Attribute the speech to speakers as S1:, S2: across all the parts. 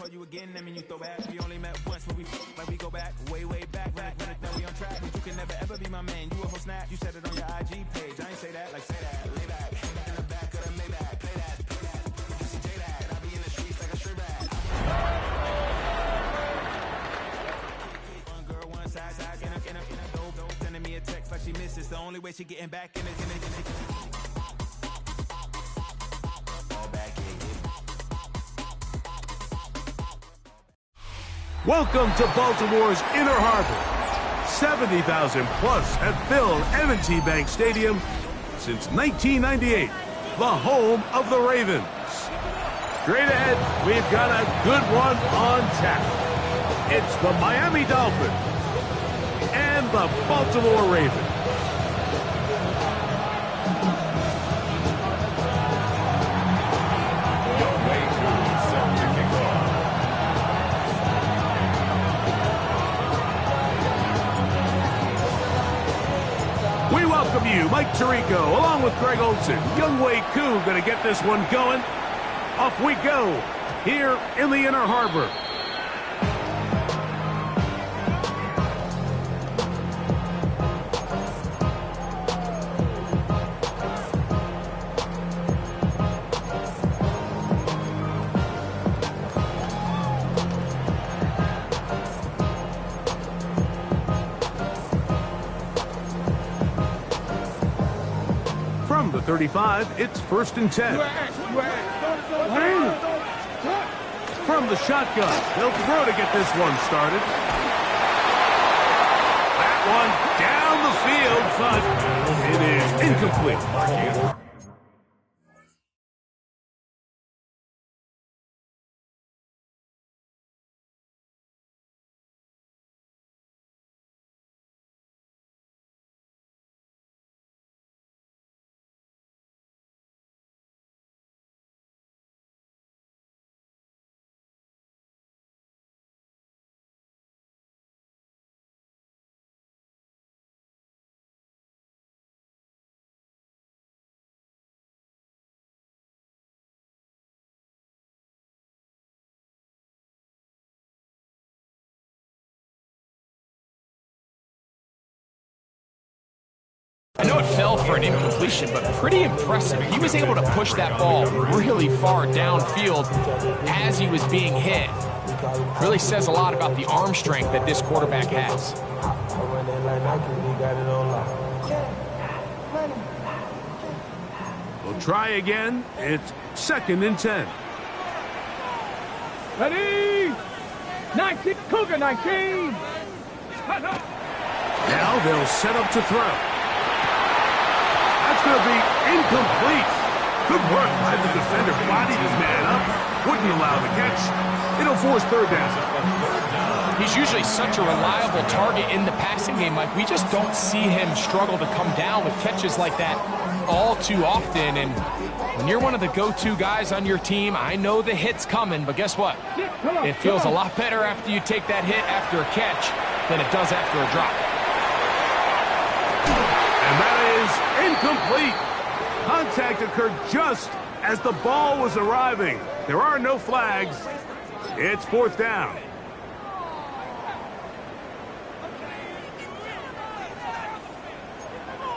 S1: call you again, I mean you throw back. We only met once, but we like we go back, way back. When it now we on track. You can never ever be my man. You a whole snap. You said it on your IG page. I ain't say that, like say that. Lay back in the back of the Maybach. Play that. You see J that. I be in the streets like a straight rat. One girl, one side, in a dope, sending me a text like she misses. The only way she getting back in it.
S2: Welcome to Baltimore's Inner Harbor. 70,000 plus have filled M&T Bank Stadium since 1998, the home of the Ravens. Straight ahead, we've got a good one on tap. It's the Miami Dolphins and the Baltimore Ravens. Welcome you, Mike Tirico, along with Greg Olson. Younghoe Koo going to get this one going. Off we go, here in the Inner Harbor. From the 35, it's 1st and 10. From the shotgun, they'll throw to get this one started. That one down the field, but it is incomplete.
S3: I know it fell for an incompletion, but pretty impressive. He was able to push that ball really far downfield as he was being hit. Really says a lot about the arm strength that this quarterback has.
S2: We'll try again. It's 2nd and 10.
S4: Ready? 19, Cougar 19.
S2: Now they'll set up to throw. That's going to be incomplete. Good work by the defender. Bodied his man up. Wouldn't allow the catch. It'll force 3rd down.
S3: He's usually such a reliable target in the passing game, Mike. We just don't see him struggle to come down with catches like that all too often. And when you're one of the go-to guys on your team, I know the hit's coming, but guess what? It feels a lot better after you take that hit after a catch than it does after a drop.
S2: And that is incomplete. Contact occurred just as the ball was arriving. There are no flags. It's 4th down.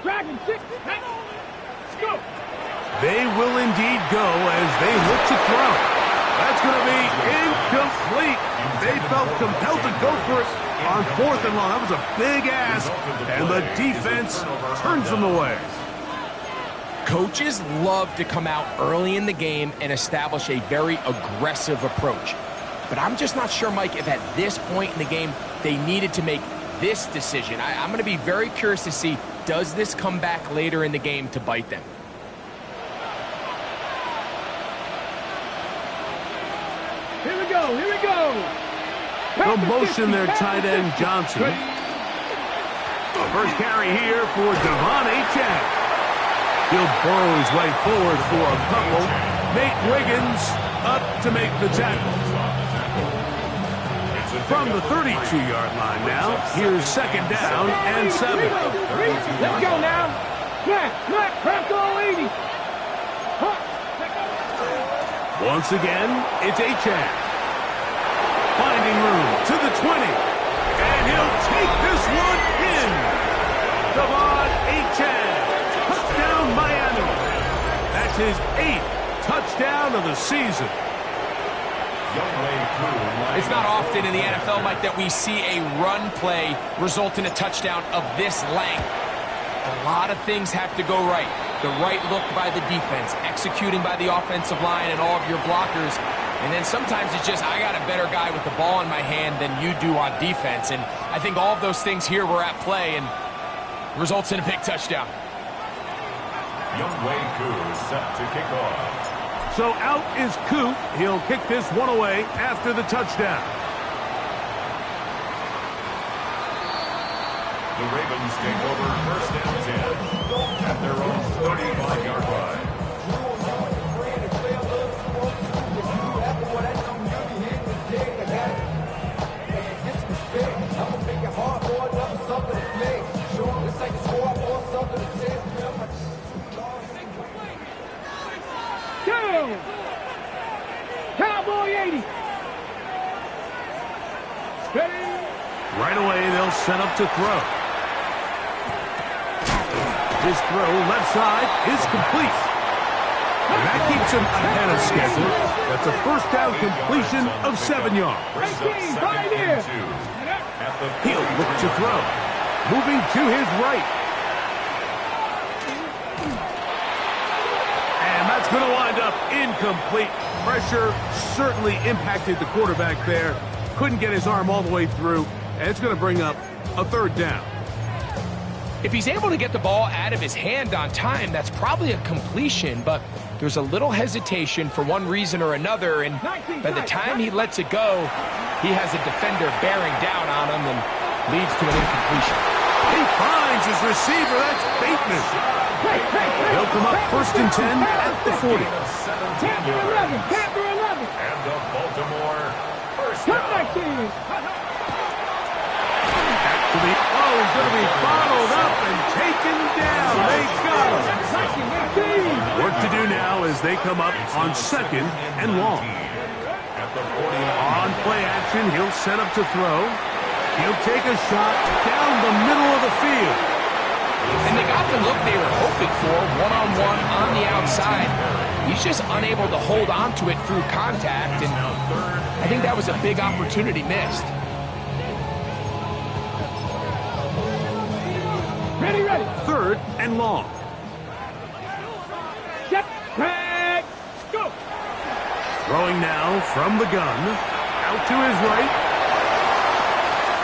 S4: Dragon 6. Let's go.
S2: They will indeed go as they look to throw. That's going to be incomplete. They felt compelled to go for it on 4th and long. That was a big ask, and the defense turns them away.
S3: Coaches love to come out early in the game and establish a very aggressive approach. But I'm just not sure, Mike, if at this point in the game they needed to make this decision. I'm going to be very curious to see, does this come back later in the game to bite them?
S4: Here we go. Here we go.
S2: They'll motion their tight end, Johnson. First carry here for Devon Achane. He'll burrow his way forward for a couple. Nate Wiggins up to make the tackle. From the 32-yard line now, here's 2nd down and 7.
S4: Let's go now. Crack all 80.
S2: Once again, it's Achane. finding room to the 20. And he'll take this one in. Devon Achane. Touchdown, Miami. That's his 8th touchdown of the season.
S3: It's not often in the NFL, Mike, that we see a run play result in a touchdown of this length. A lot of things have to go right. The right look by the defense, executing by the offensive line and all of your blockers. And then sometimes it's just, I got a better guy with the ball in my hand than you do on defense. And I think all of those things here were at play and results in a big touchdown.
S5: Younghoe Koo is set to kick off.
S2: So out is Koo. He'll kick this one away after the touchdown.
S5: The Ravens take over first and 10 at their own 35-yard line.
S4: Cowboy 80.
S2: Right away, they'll set up to throw. His throw left side is complete. And that keeps him ahead of schedule. That's a first down completion of 7 yards. He'll look to throw. Moving to his right. And that's going to wind up incomplete. Pressure certainly impacted the quarterback there. Couldn't get his arm all the way through. And it's going to bring up a third down.
S3: If he's able to get the ball out of his hand on time, that's probably a completion, but there's a little hesitation for one reason or another, and by the time he lets it go, he has a defender bearing down on him and leads to an incompletion.
S2: He finds his receiver. That's Bateman. He'll come up first and 10 at the 40.
S4: Panther 11. Panther 11.
S5: And the Baltimore first
S4: Come
S5: down.
S4: back here.
S2: He's going to be bottled up and taken down. They got him. Work to do now as they come up on second and long. On play action, he'll set up to throw. He'll take a shot down the middle of the field.
S3: And they got the look they were hoping for, one-on-one on the outside. He's just unable to hold on to it through contact, and I think that was a big opportunity missed.
S4: Ready.
S2: Third and long.
S4: Step back. Go.
S2: Throwing now from the gun. Out to his right.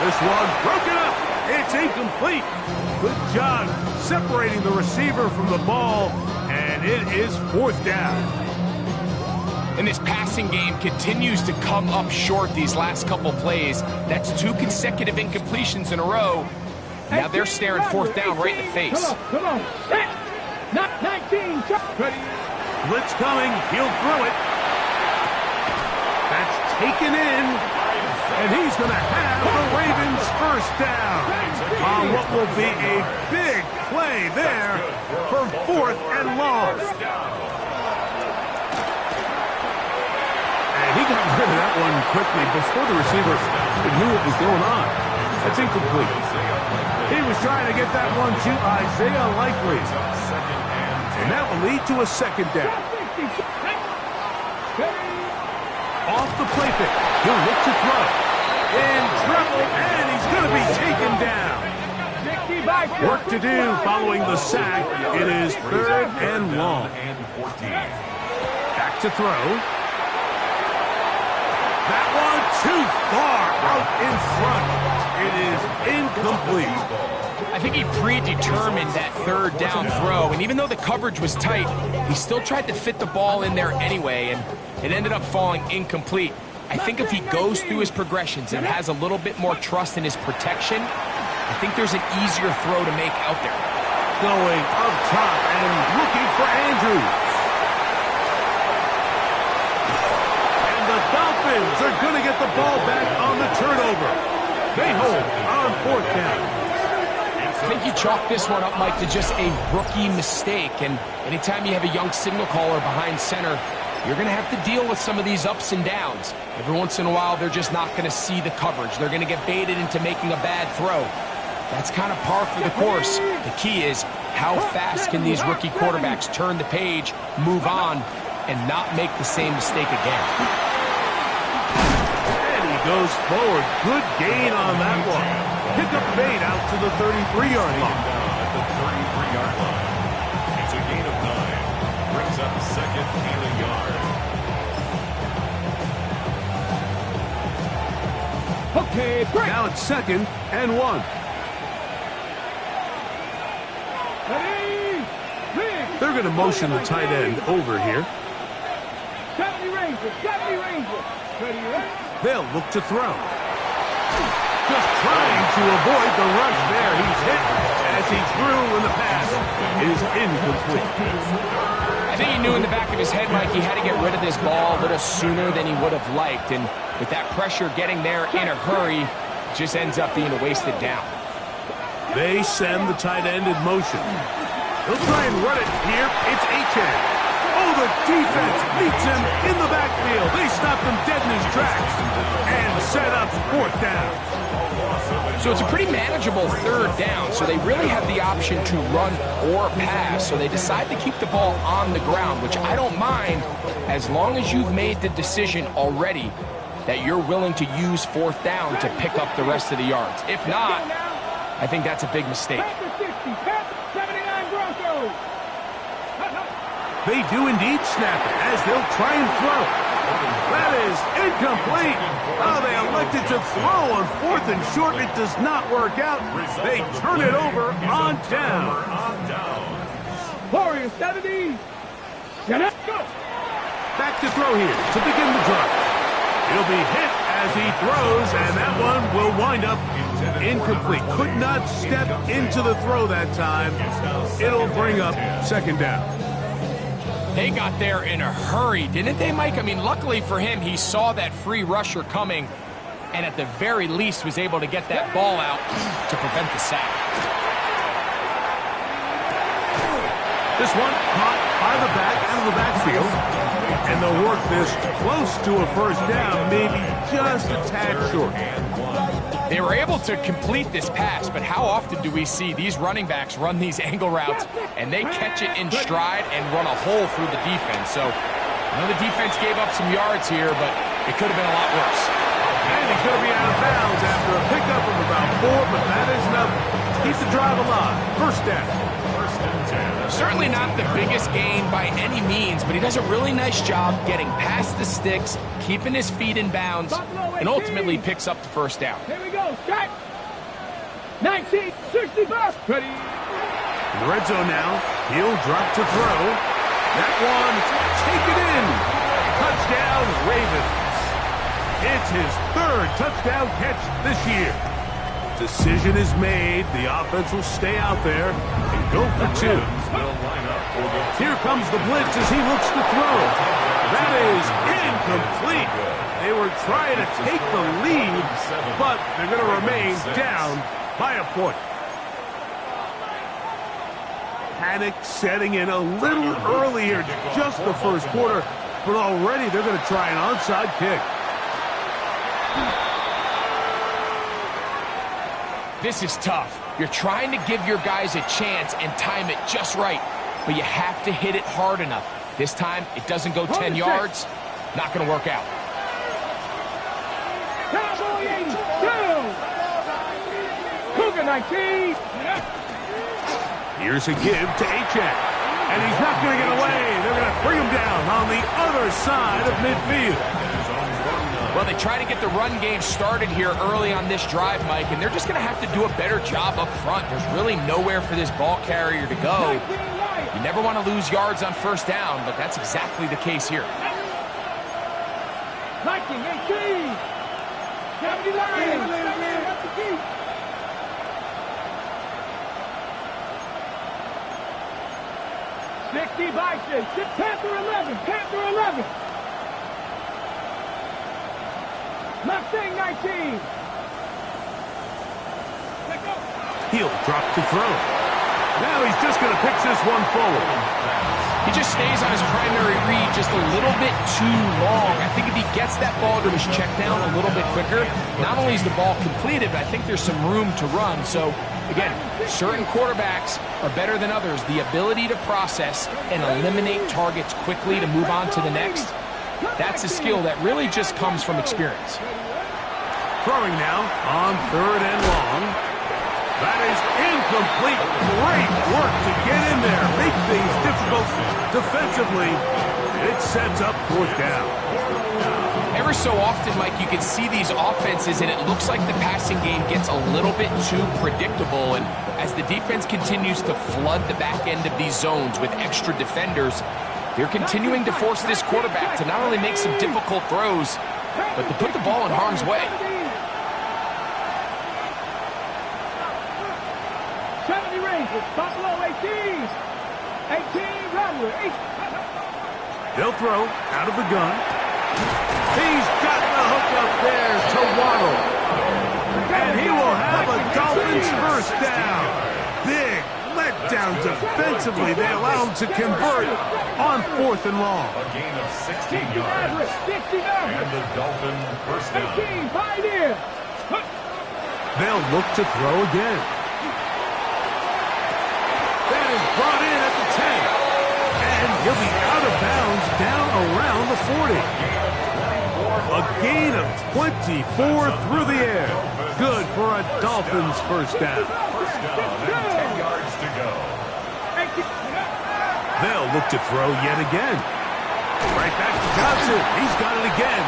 S2: This one broken up. It's incomplete. Good job separating the receiver from the ball, and it is fourth down.
S3: And this passing game continues to come up short these last couple plays. That's 2 consecutive incompletions in a row. Now they're staring fourth down right in the face.
S4: Come on. Not 19. Ready.
S2: Blitz coming. He'll throw it. That's taken in. And he's going to have the Ravens first down on what will be a big play there for fourth and long. And he got rid of that one quickly before the receiver even knew what was going on. That's incomplete. He was trying to get that one to Isaiah Likely. And that will lead to a second down. Off the play fake. He'll look to throw. In trouble, and he's going to be taken down. Work to do following the sack. It is third and long. Back to throw. That one too far out in front. It is incomplete.
S3: I think he predetermined that third down throw, and even though the coverage was tight, he still tried to fit the ball in there anyway, and it ended up falling incomplete. I think if he goes through his progressions and has a little bit more trust in his protection, I think there's an easier throw to make out there.
S2: Going up top and looking for Andrews. And the Dolphins are going to get the ball back on the turnover. They hold on fourth down.
S3: I think you chalk this one up, Mike, to just a rookie mistake. And anytime you have a young signal caller behind center, you're going to have to deal with some of these ups and downs. Every once in a while, they're just not going to see the coverage. They're going to get baited into making a bad throw. That's kind of par for the course. The key is how fast can these rookie quarterbacks turn the page, move on, and not make the same mistake again.
S2: And he goes forward. Good gain on that one. Pick up bait out to the 33-yard line.
S5: At the 33-yard line. It's a gain of 9. Brings up second and a yard.
S4: Okay, break.
S2: Now it's 2nd and 1.
S4: Ready,
S2: They're going to motion the tight end over here.
S4: 70 Rangers, 70 Rangers. Ready.
S2: They'll look to throw. Just trying to avoid the rush there. He's hit as he threw, and the pass is incomplete.
S3: I think he knew in the back of his head, Mike, he had to get rid of this ball a little sooner than he would have liked. And with that pressure getting there in a hurry, it just ends up being a wasted down.
S2: They send the tight end in motion. They'll try and run it here. It's Achan. Oh, the defense meets him in the backfield. They stop him dead in his tracks and set up 4th down.
S3: So it's a pretty manageable 3rd down, so they really have the option to run or pass. So they decide to keep the ball on the ground, which I don't mind as long as you've made the decision already that you're willing to use 4th down to pick up the rest of the yards. If not, I think that's a big mistake.
S2: They do indeed snap it as they'll try and throw. That is incomplete. Oh, they elected to throw on 4th and short. It does not work out. They turn it over on down.
S4: Warriors, 70. Get up, go.
S2: Back to throw here to begin the drive. He'll be hit as he throws, and that one will wind up incomplete. Could not step into the throw that time. It'll bring up 2nd down.
S3: They got there in a hurry, didn't they, Mike? I mean, luckily for him, he saw that free rusher coming and at the very least was able to get that ball out to prevent the sack.
S2: This one caught by the back out of the backfield, and they'll work this close to a 1st down, maybe just a tad short.
S3: They were able to complete this pass, but how often do we see these running backs run these angle routes and they catch it in stride and run a hole through the defense? So I know the defense gave up some yards here, but it could have been a lot worse.
S2: And he's going to be out of bounds after a pickup of about 4, but that is enough to keep the drive alive. 1st down.
S3: Certainly not the biggest gain by any means, but he does a really nice job getting past the sticks, keeping his feet in bounds, and ultimately picks up the 1st down.
S4: Here we go, strike. 1965. Ready.
S2: In the red zone now, he'll drop to throw. That one, taken in. Touchdown, Ravens. It's his 3rd touchdown catch this year. Decision is made. The offense will stay out there and go for 2. Here comes the blitz as he looks to throw. That is incomplete. They were trying to take the lead, but they're going to remain down by a point. Panic setting in a little earlier, just the 1st quarter, but already they're going to try an onside kick.
S3: This is tough. You're trying to give your guys a chance and time it just right, but you have to hit it hard enough. This time, it doesn't go 10 yards. Not going to work out.
S4: Cowboy 82. Cougar 19.
S2: Here's a give to Achan, and he's not going to get away. They're going to bring him down on the other side of midfield.
S3: Well, they try to get the run game started here early on this drive, Mike, and they're just going to have to do a better job up front. There's really nowhere for this ball carrier to go. You never want to lose yards on 1st down, but that's exactly the case here.
S4: 1918. 70 Lions. 60 Bison. Panther 11. Panther 11. Mustang 19.
S2: He'll drop to throw. Now he's just going to pitch this one forward.
S3: He just stays on his primary read just a little bit too long. I think if he gets that ball to his check down a little bit quicker, not only is the ball completed, but I think there's some room to run. So, again, certain quarterbacks are better than others. The ability to process and eliminate targets quickly to move on to the next, that's a skill that really just comes from experience.
S2: Throwing now on 3rd and long. That is incomplete. Great work to get in there. Make things difficult defensively. It sets up 4th down.
S3: Ever so often, Mike, you can see these offenses, and it looks like the passing game gets a little bit too predictable. And as the defense continues to flood the back end of these zones with extra defenders, they're continuing to force this quarterback to not only make some difficult throws, but to put the ball in harm's way.
S4: 70 Rangers, Buffalo 18. 18 Runner, 8.
S2: They'll throw out of the gun. He's got the hook up there to Waddle. And he will have a Dolphins 1st down. Big letdown defensively. They allow him to convert on 4th and long.
S5: A gain of 16 yards. And the Dolphin 1st down.
S4: 18, Pioneer.
S2: They'll look to throw again. That is brought in at the 10. And he'll be out of bounds down around the 40. A gain of 24 through the air. Good for a Dolphins 1st down.
S5: 1st down and 10 yards to go.
S2: They'll look to throw yet again. Right back to Johnson. He's got it again.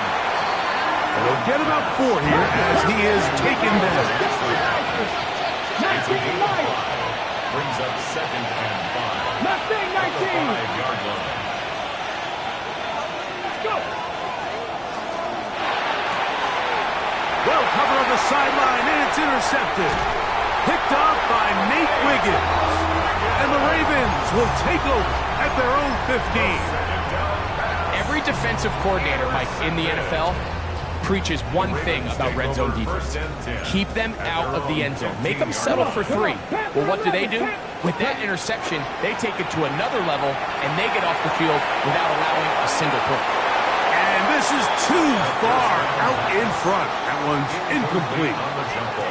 S2: And he'll get about 4 here as he is taken down.
S5: Brings up 2nd and 5.
S4: Mustang 19.
S5: 5-yard line.
S4: Go.
S2: Well covered on the sideline, and it's intercepted. Picked off by Nate Wiggins. And the Ravens will take over at their own 15.
S3: Every defensive coordinator, Mike, in the NFL preaches one thing about red zone defense. Keep them out of the end zone. Make them settle for 3. Well, what do? With that interception, they take it to another level, and they get off the field without allowing a single point.
S2: And this is too far out in front. That one's incomplete.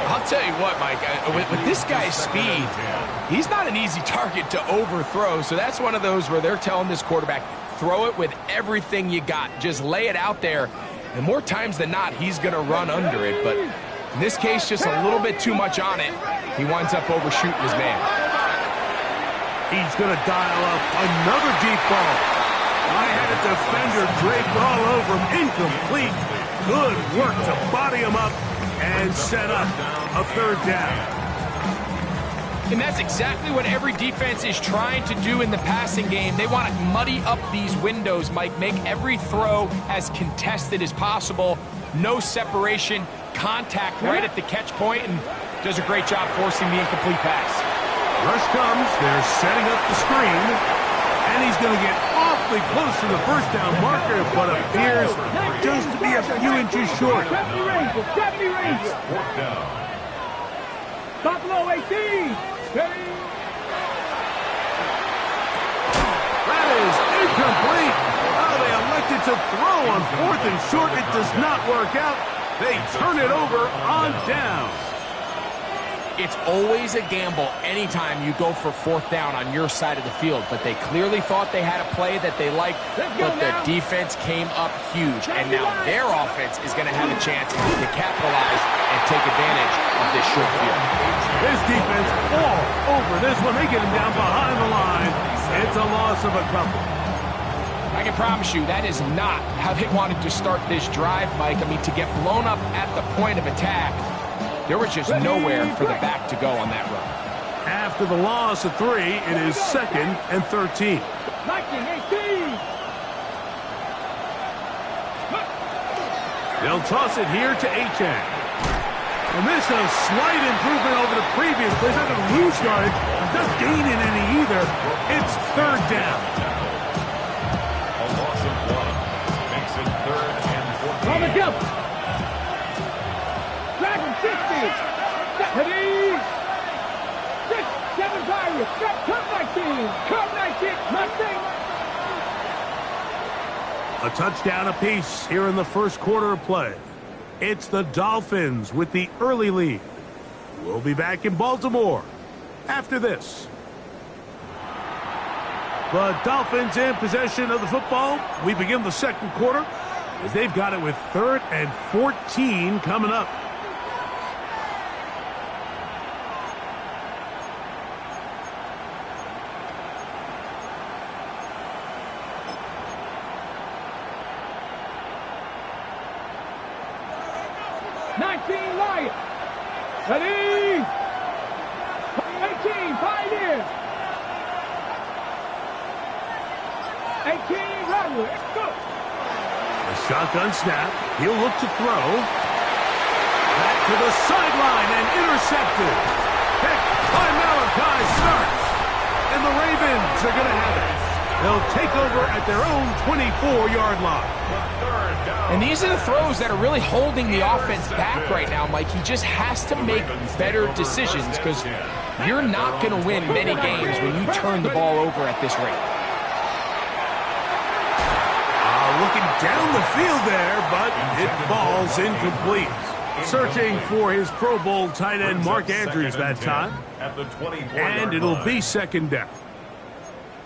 S3: I'll tell you what, Mike, with this guy's speed, he's not an easy target to overthrow, so that's one of those where they're telling this quarterback, throw it with everything you got. Just lay it out there. And more times than not, he's going to run under it. But in this case, just a little bit too much on it. He winds up overshooting his man.
S2: He's going to dial up another deep ball. I had a defender draped all over him. Incomplete. Good work to body him up and set up a 3rd down.
S3: And that's exactly what every defense is trying to do in the passing game. They want to muddy up these windows, Mike. Make every throw as contested as possible. No separation, contact right at the catch point, and does a great job forcing the incomplete pass.
S2: Rush comes. They're setting up the screen. And he's going to get awfully close to the 1st down marker, but appears just to be a few inches short.
S4: 70 Rangers, 70 Rangers.
S5: 4th down.
S4: Buffalo 18.
S2: That is incomplete. Oh, they elected to throw on 4th and short. It does not work out. They turn it over on down.
S3: It's always a gamble anytime you go for 4th down on your side of the field, but they clearly thought they had a play that they liked, but the defense came up huge, and now their offense is going to have a chance to capitalize and take advantage of this short field.
S2: This defense all over this one. They get him down behind the line. It's a loss of a couple.
S3: I can promise you that is not how they wanted to start this drive, Mike. I mean, to get blown up at the point of attack, there was just nowhere for the back to go on that run.
S2: After the loss of 3, it is 2nd and 13.
S4: 1918.
S2: They'll toss it here to Achane. And this is a slight improvement over the previous place. Not going to lose yardage. Not gaining any either. It's 3rd down.
S5: A loss of 1 makes it 3rd and 14.
S4: On the jump. Dragon 60. 70. 6, 7 Pirates. Cup 19. Cup 19. Mustang
S2: A touchdown apiece here in the first quarter of play. It's the Dolphins with the early lead. We'll be back in Baltimore after this. The Dolphins in possession of the football. We begin the second quarter as they've got it with 3rd and 14 coming up.
S4: Lions. Ready? 18, Pioneers. 18, Rebels. Go.
S2: A shotgun snap. He'll look to throw. Back to the sideline and intercepted. Picked by Malachi Starks. And the Ravens are going to have it. They'll take over at their own 24-yard line.
S3: And these are the throws that are really holding the offense back right now, Mike. He just has to make better decisions because you're not going to win many games when you turn the ball over at this rate.
S2: Looking down the field there, but it falls incomplete. Searching for his Pro Bowl tight end Mark Andrews that time. And it'll be second down.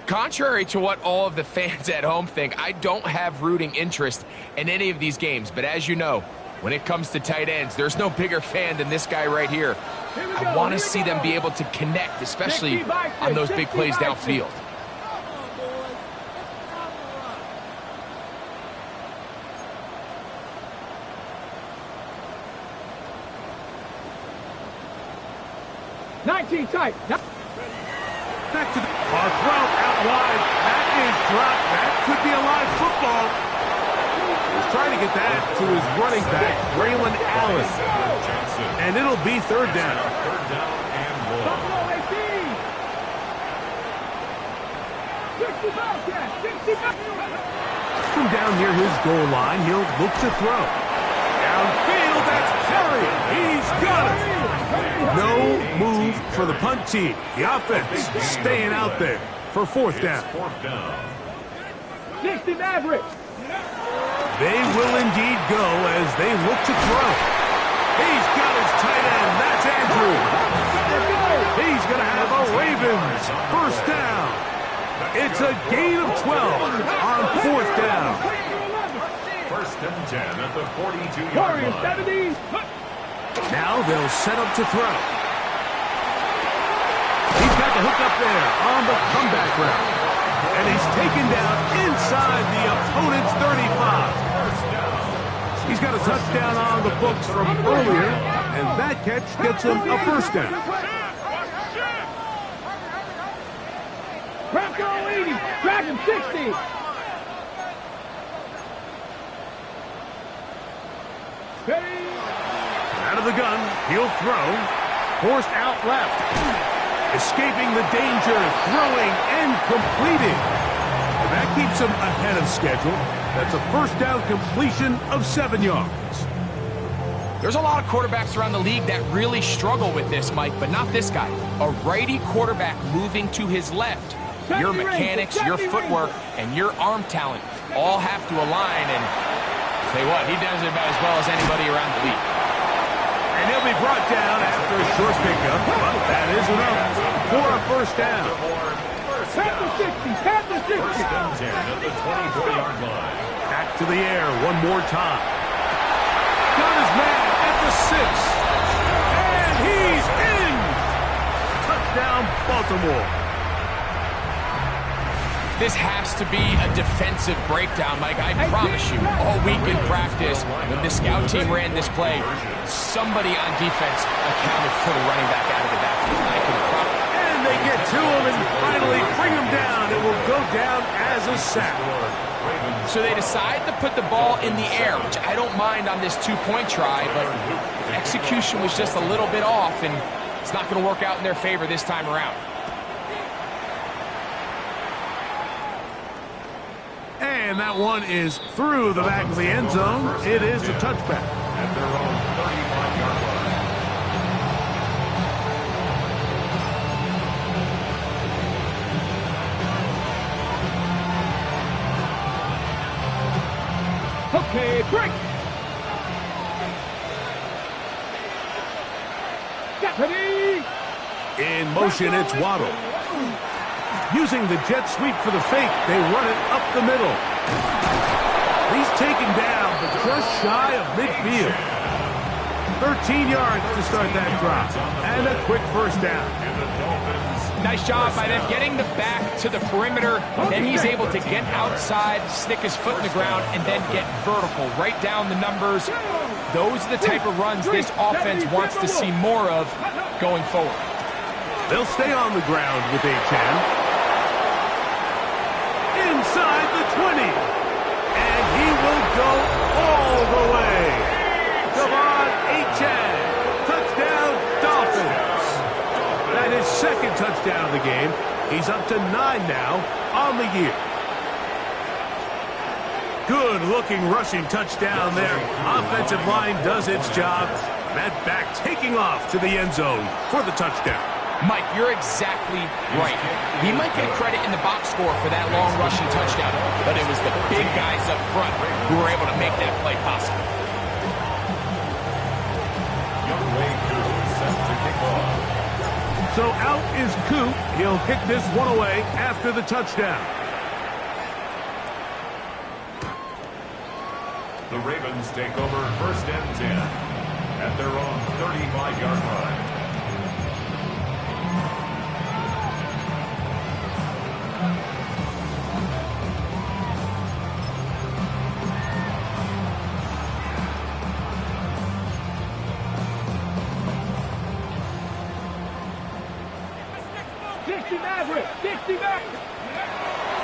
S3: Contrary to what all of the fans at home think, I don't have rooting interest in any of these games. But as you know, when it comes to tight ends, there's no bigger fan than this guy right here. I want to see them be able to connect, especially on those big plays downfield.
S4: Tight.
S2: Back to the throw out wide. That is dropped. That could be a live football. He's trying to get that to his running back, Braylon Allen. And it'll be third down. From down near his goal line, he'll look to throw. Downfield, that's Perry. He's got it. No move for the punt team. The offense staying out there for fourth down.
S4: 60 Mavericks.
S2: They will indeed go as they look to throw. He's got his tight end. That's Andrew. He's going to have a Ravens first down. It's a gain of 12 on fourth down.
S5: First and 10 at the 42-yard line.
S2: Now they'll set up to throw. He's got the hook up there on the comeback route. And he's taken down inside the opponent's 35. He's got a touchdown on the books from earlier, and that catch gets him a first down.
S4: Bronco 80, Dragon 60.
S2: Out of the gun, he'll throw. Forced out left. Escaping the danger, throwing and completing. And that keeps him ahead of schedule. That's a first down completion of 7 yards.
S3: There's a lot of quarterbacks around the league that really struggle with this, Mike, but not this guy. A righty quarterback moving to his left. Your mechanics, your footwork, and your arm talent all have to align, and say what, he does it about as well as anybody around the league.
S2: And he'll be brought down after a short pickup, but that is enough for a first down.
S4: Panther 60, Panther 60.
S5: At the 24-yard line.
S2: Back to the air one more time. Got his man at the 6. And he's in! Touchdown, Baltimore.
S3: This has to be a defensive breakdown, Mike. I promise you, all week in practice, when the scout team ran this play, somebody on defense accounted for the running back out of the backfield.
S2: And they get to him and finally bring him down. It will go down as a sack.
S3: So they decide to put the ball in the air, which I don't mind on this two-point try, but execution was just a little bit off, and it's not going to work out in their favor this time around.
S2: And that one is through the back of the end zone. It is a touchback.
S5: At their own 35-yard line.
S4: Okay, break. Ready.
S2: In motion, it's Waddle. Using the jet sweep for the fake, they run it up the middle. He's taken down, but just shy of midfield. 13 yards to start that drop, and a quick first down.
S3: Nice job by them getting the back to the perimeter. Then he's able to get outside, stick his foot in the ground, and then get vertical, right down the numbers. Those are the type of runs this offense wants to see more of going forward.
S2: They'll stay on the ground with Achan. Inside the 20. And he will go all the way. Devon Achan. Touchdown, Dolphins. That is second touchdown of the game. He's up to 9 now on the year. Good-looking rushing touchdown there. Offensive line does its job. That back taking off to the end zone for the touchdown.
S3: Mike, you're exactly right. He might get credit in the box score for that long rushing touchdown, but it was the big guys up front who were able to make that play possible.
S2: So out is Coop. He'll kick this one away after the touchdown.
S5: The Ravens take over first and 10 at their own 35-yard line.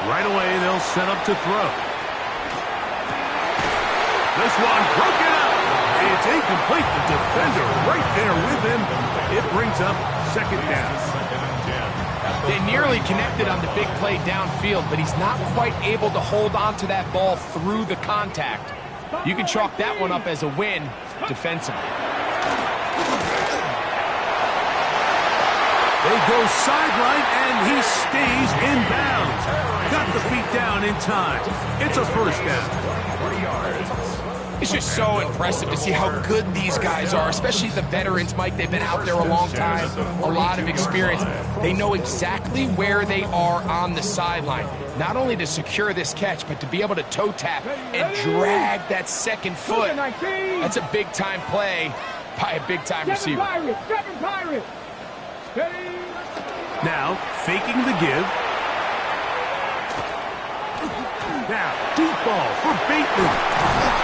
S2: Right away, they'll set up to throw. This one broken up. It's incomplete. The defender right there with him. It brings up second down.
S3: They nearly connected on the big play downfield, but he's not quite able to hold on to that ball through the contact. You can chalk that one up as a win defensively.
S2: They go sideline, and he stays in bounds. Got the feet down in time. It's a first down.
S3: It's just so impressive to see how good these guys are, especially the veterans, Mike. They've been out there a long time, a lot of experience. They know exactly where they are on the sideline, not only to secure this catch, but to be able to toe tap and drag that second foot. That's a big-time play by a big-time receiver.
S2: Now, faking the give. Now, deep ball for Bateman.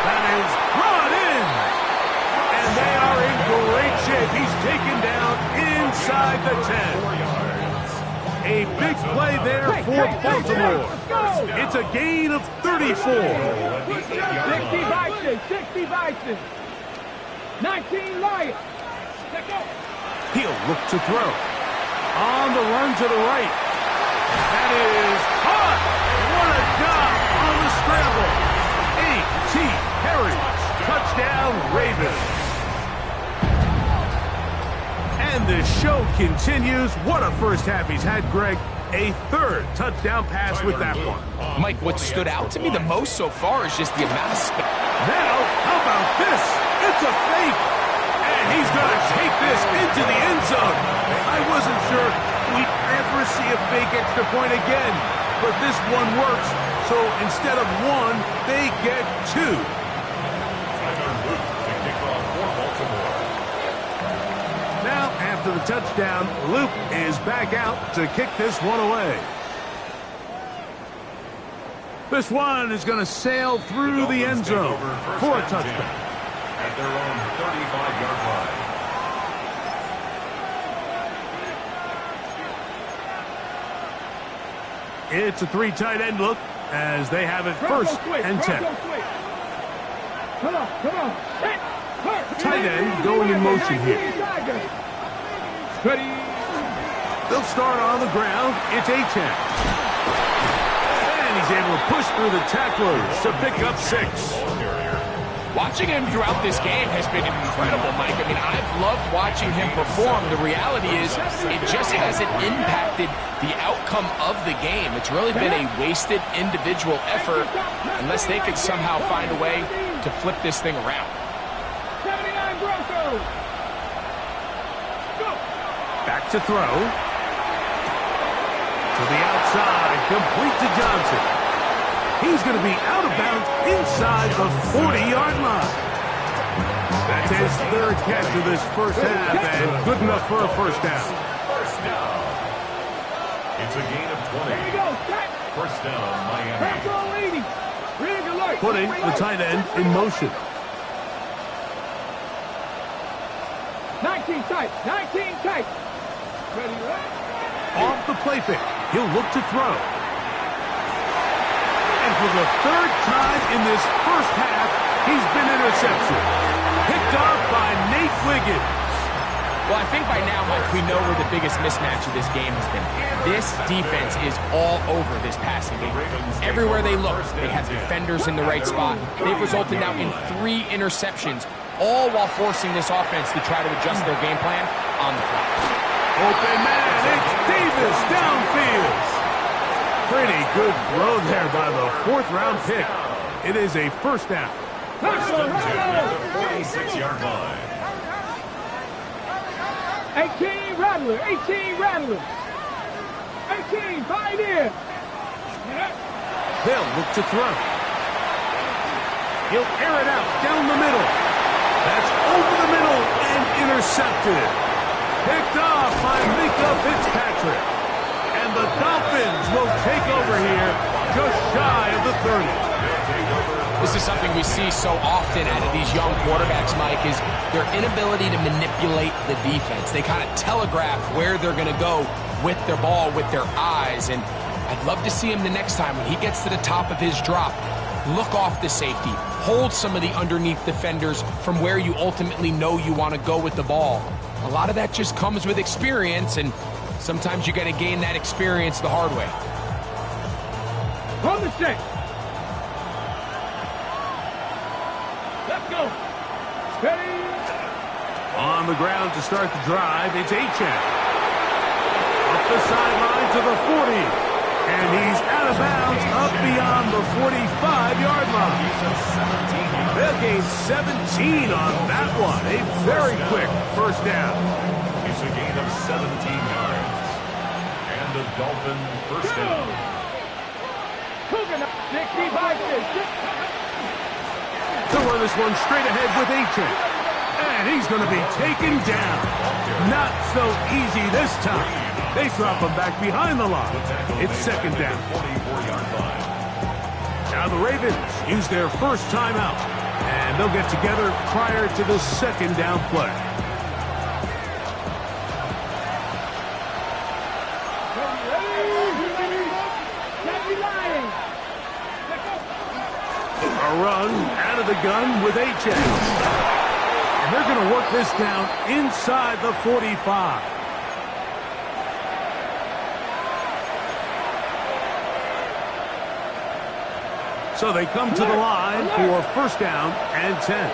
S2: That is brought in. And they are in great shape. He's taken down inside the 10. A big play there for Baltimore. It's a gain of 34.
S4: 60 Vikings. 19 Lions.
S2: He'll look to throw. On the run to the right. That is caught. What a job on the scramble. A.T. Perry. Touchdown, Ravens. And the show continues. What a first half he's had, Greg. A third touchdown pass with that one.
S3: Mike, what stood out to me the most so far is just the amount of space.
S2: Now, how about this? It's a fake. And he's going to take this into the end zone. I wasn't sure we'd ever see a fake extra point again, but this one works. So instead of one, they get two. Now, after the touchdown, Luke is back out to kick this one away. This one is going to sail through the end zone for a touchdown.
S5: At their own 35-yard line.
S2: It's a three tight end look as they have it first and 10.
S4: Come on.
S2: Tight end going in motion here. They'll start on the ground. It's Achan. And he's able to push through the tacklers to pick up 6.
S3: Watching him throughout this game has been incredible, Mike. I mean, I've loved watching him perform. The reality is it just hasn't impacted the outcome of the game. It's really been a wasted individual effort unless they could somehow find a way to flip this thing around.
S4: 79 Broncos. Go.
S2: Back to throw. To the outside, complete to Johnson. He's going to be out of bounds inside the 40-yard line. That's his third catch of this first half, and good enough for a first down.
S5: First down. It's a gain of 20.
S4: There you go.
S5: First down, Miami.
S4: Control leading. Rig alert.
S2: Putting the tight end in motion.
S4: 19 tight. 19 tight. Ready, right?
S2: Off the play fake. He'll look to throw. And for the third time in this first half, he's been intercepted. Picked off by Nate Wiggins.
S3: Well, I think by now, Mike, we know where the biggest mismatch of this game has been. This defense is all over this passing game. Everywhere they look, they have defenders in the right spot. They've resulted now in 3 interceptions, all while forcing this offense to try to adjust their game plan on the fly.
S2: Open man, it's Davis downfield. Pretty good throw there by the 4th-round pick. It is a first down.
S5: First and 10 at the 46-yard line.
S4: 18 Rattler. 18 Rattler. 18, fight in.
S2: They'll look to throw. He'll air it out down the middle. That's over the middle and intercepted. Picked off by Mika Fitzpatrick. And the Dolphins will take over here just shy of the 30.
S3: This is something we see so often out of these young quarterbacks, Mike, is their inability to manipulate the defense. They kind of telegraph where they're going to go with their ball, with their eyes. And I'd love to see him the next time when he gets to the top of his drop. Look off the safety. Hold some of the underneath defenders from where you ultimately know you want to go with the ball. A lot of that just comes with experience, and sometimes you got to gain that experience the hard way.
S4: On the set. Let's go. Ready.
S2: On the ground to start the drive, it's Achane. Up the sideline to the 40. And he's out of bounds up beyond the 45-yard line. They'll gain 17 on that one. A very quick first down.
S5: It's a gain of 17 yards. And a Dolphin first down.
S4: 65.
S2: To run this one straight ahead with Achane. And he's going to be taken down. Not so easy this time. They drop him back behind the line. It's second down. Now the Ravens use their first timeout. And they'll get together prior to the second down play. A run out of the gun with Achane. And they're going to work this down inside the 45. So they come to the line for first down and 10.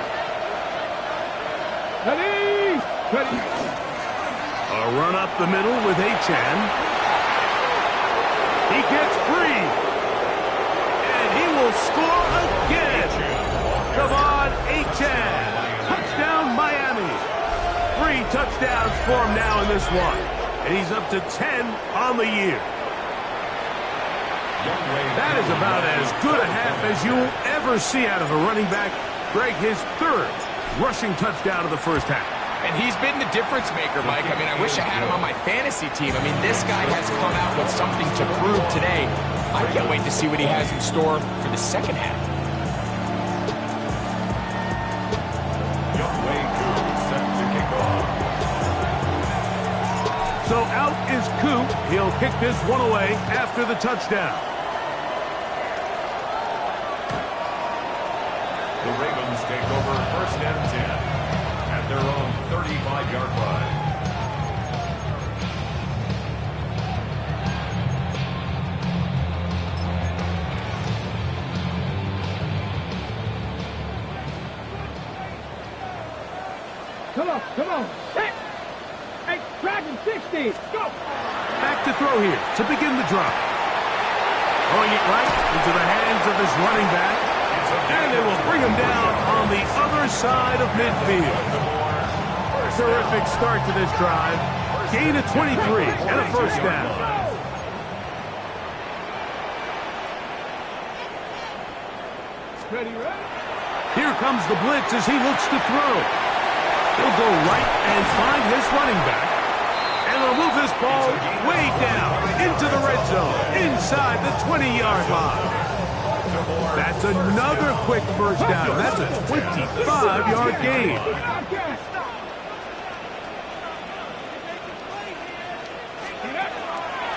S4: Ready. Ready.
S2: A run up the middle with Achane. He gets free. And he will score again. Come on, Achane. Touchdown, Miami. 3 touchdowns for him now in this one. And he's up to 10 on the year. That is about as good a half as you'll ever see out of a running back. Greg, his 3rd rushing touchdown of the first half.
S3: And he's been the difference maker, Mike. I mean, I wish I had him on my fantasy team. I mean, this guy has come out with something to prove today. I can't wait to see what he has in store for the second half.
S5: Set to kick off.
S2: So out is Coop. He'll kick this one away after the touchdown.
S5: The Ravens take over first and 10 at their own 35-yard line.
S4: Come on. Hey, Dragon 60. Go.
S2: Back to throw here to begin the drop. Throwing it right into the hands of his running back. And they will bring him down on the other side of midfield. Terrific start to this drive. Gain of 23 and a first down.
S4: Ready?
S2: Here comes the blitz as he looks to throw. He'll go right and find his running back. And they'll move this ball way down into the red zone, inside the 20-yard line. That's another quick first down. That's a 25-yard gain.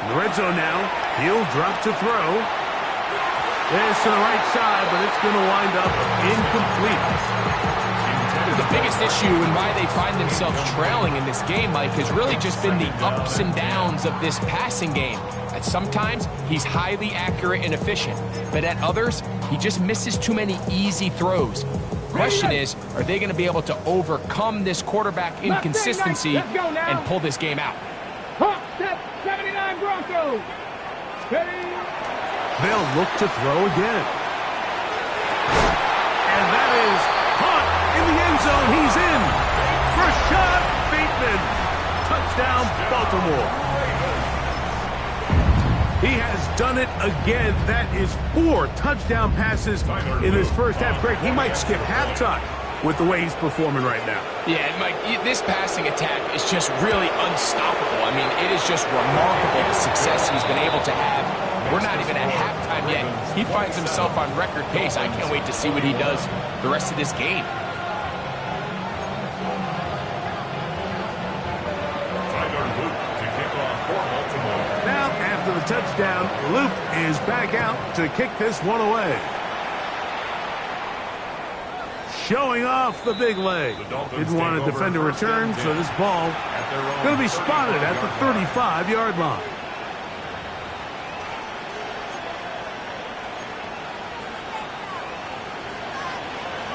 S2: In the red zone now, he'll drop to throw. This to the right side, but it's going to wind up incomplete.
S3: The biggest issue and why they find themselves trailing in this game, Mike, has really just been the ups and downs of this passing game. At sometimes, he's highly accurate and efficient, but at others, he just misses too many easy throws. Question is, are they going to be able to overcome this quarterback inconsistency and pull this game out?
S4: Hawk, step 79 Broncos. Ready?
S2: They'll look to throw again. And that is caught in the end zone. He's in. Rashad Bateman. Touchdown, Baltimore. He has done it again. That is 4 touchdown passes in this first half. Greg, he might skip halftime with the way he's performing right now.
S3: Yeah, and Mike, this passing attack is just really unstoppable. I mean, it is just remarkable the success he's been able to have. We're not even at halftime yet. He finds himself on record pace. I can't wait to see what he does the rest of this game.
S2: Now, after the touchdown, Luke is back out to kick this one away. Showing off the big leg. Didn't want to defend a return, so this ball going to be spotted at the 35-yard line.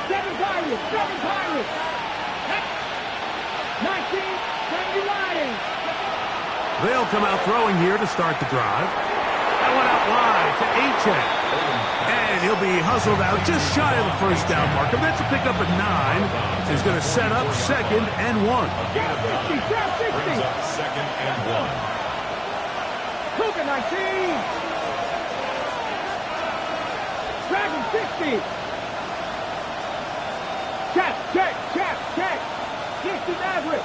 S4: Seven Pirates. 1970 Lions.
S2: They'll come out throwing here to start the drive. That one out wide to Achane. And he'll be hustled out just shy of the first down marker. That's a pickup at 9. He's going to set up 2nd and 1.
S5: Brings up 2nd and 1.
S4: Cougar 19. Dragon 60. Check. 60 Maverick.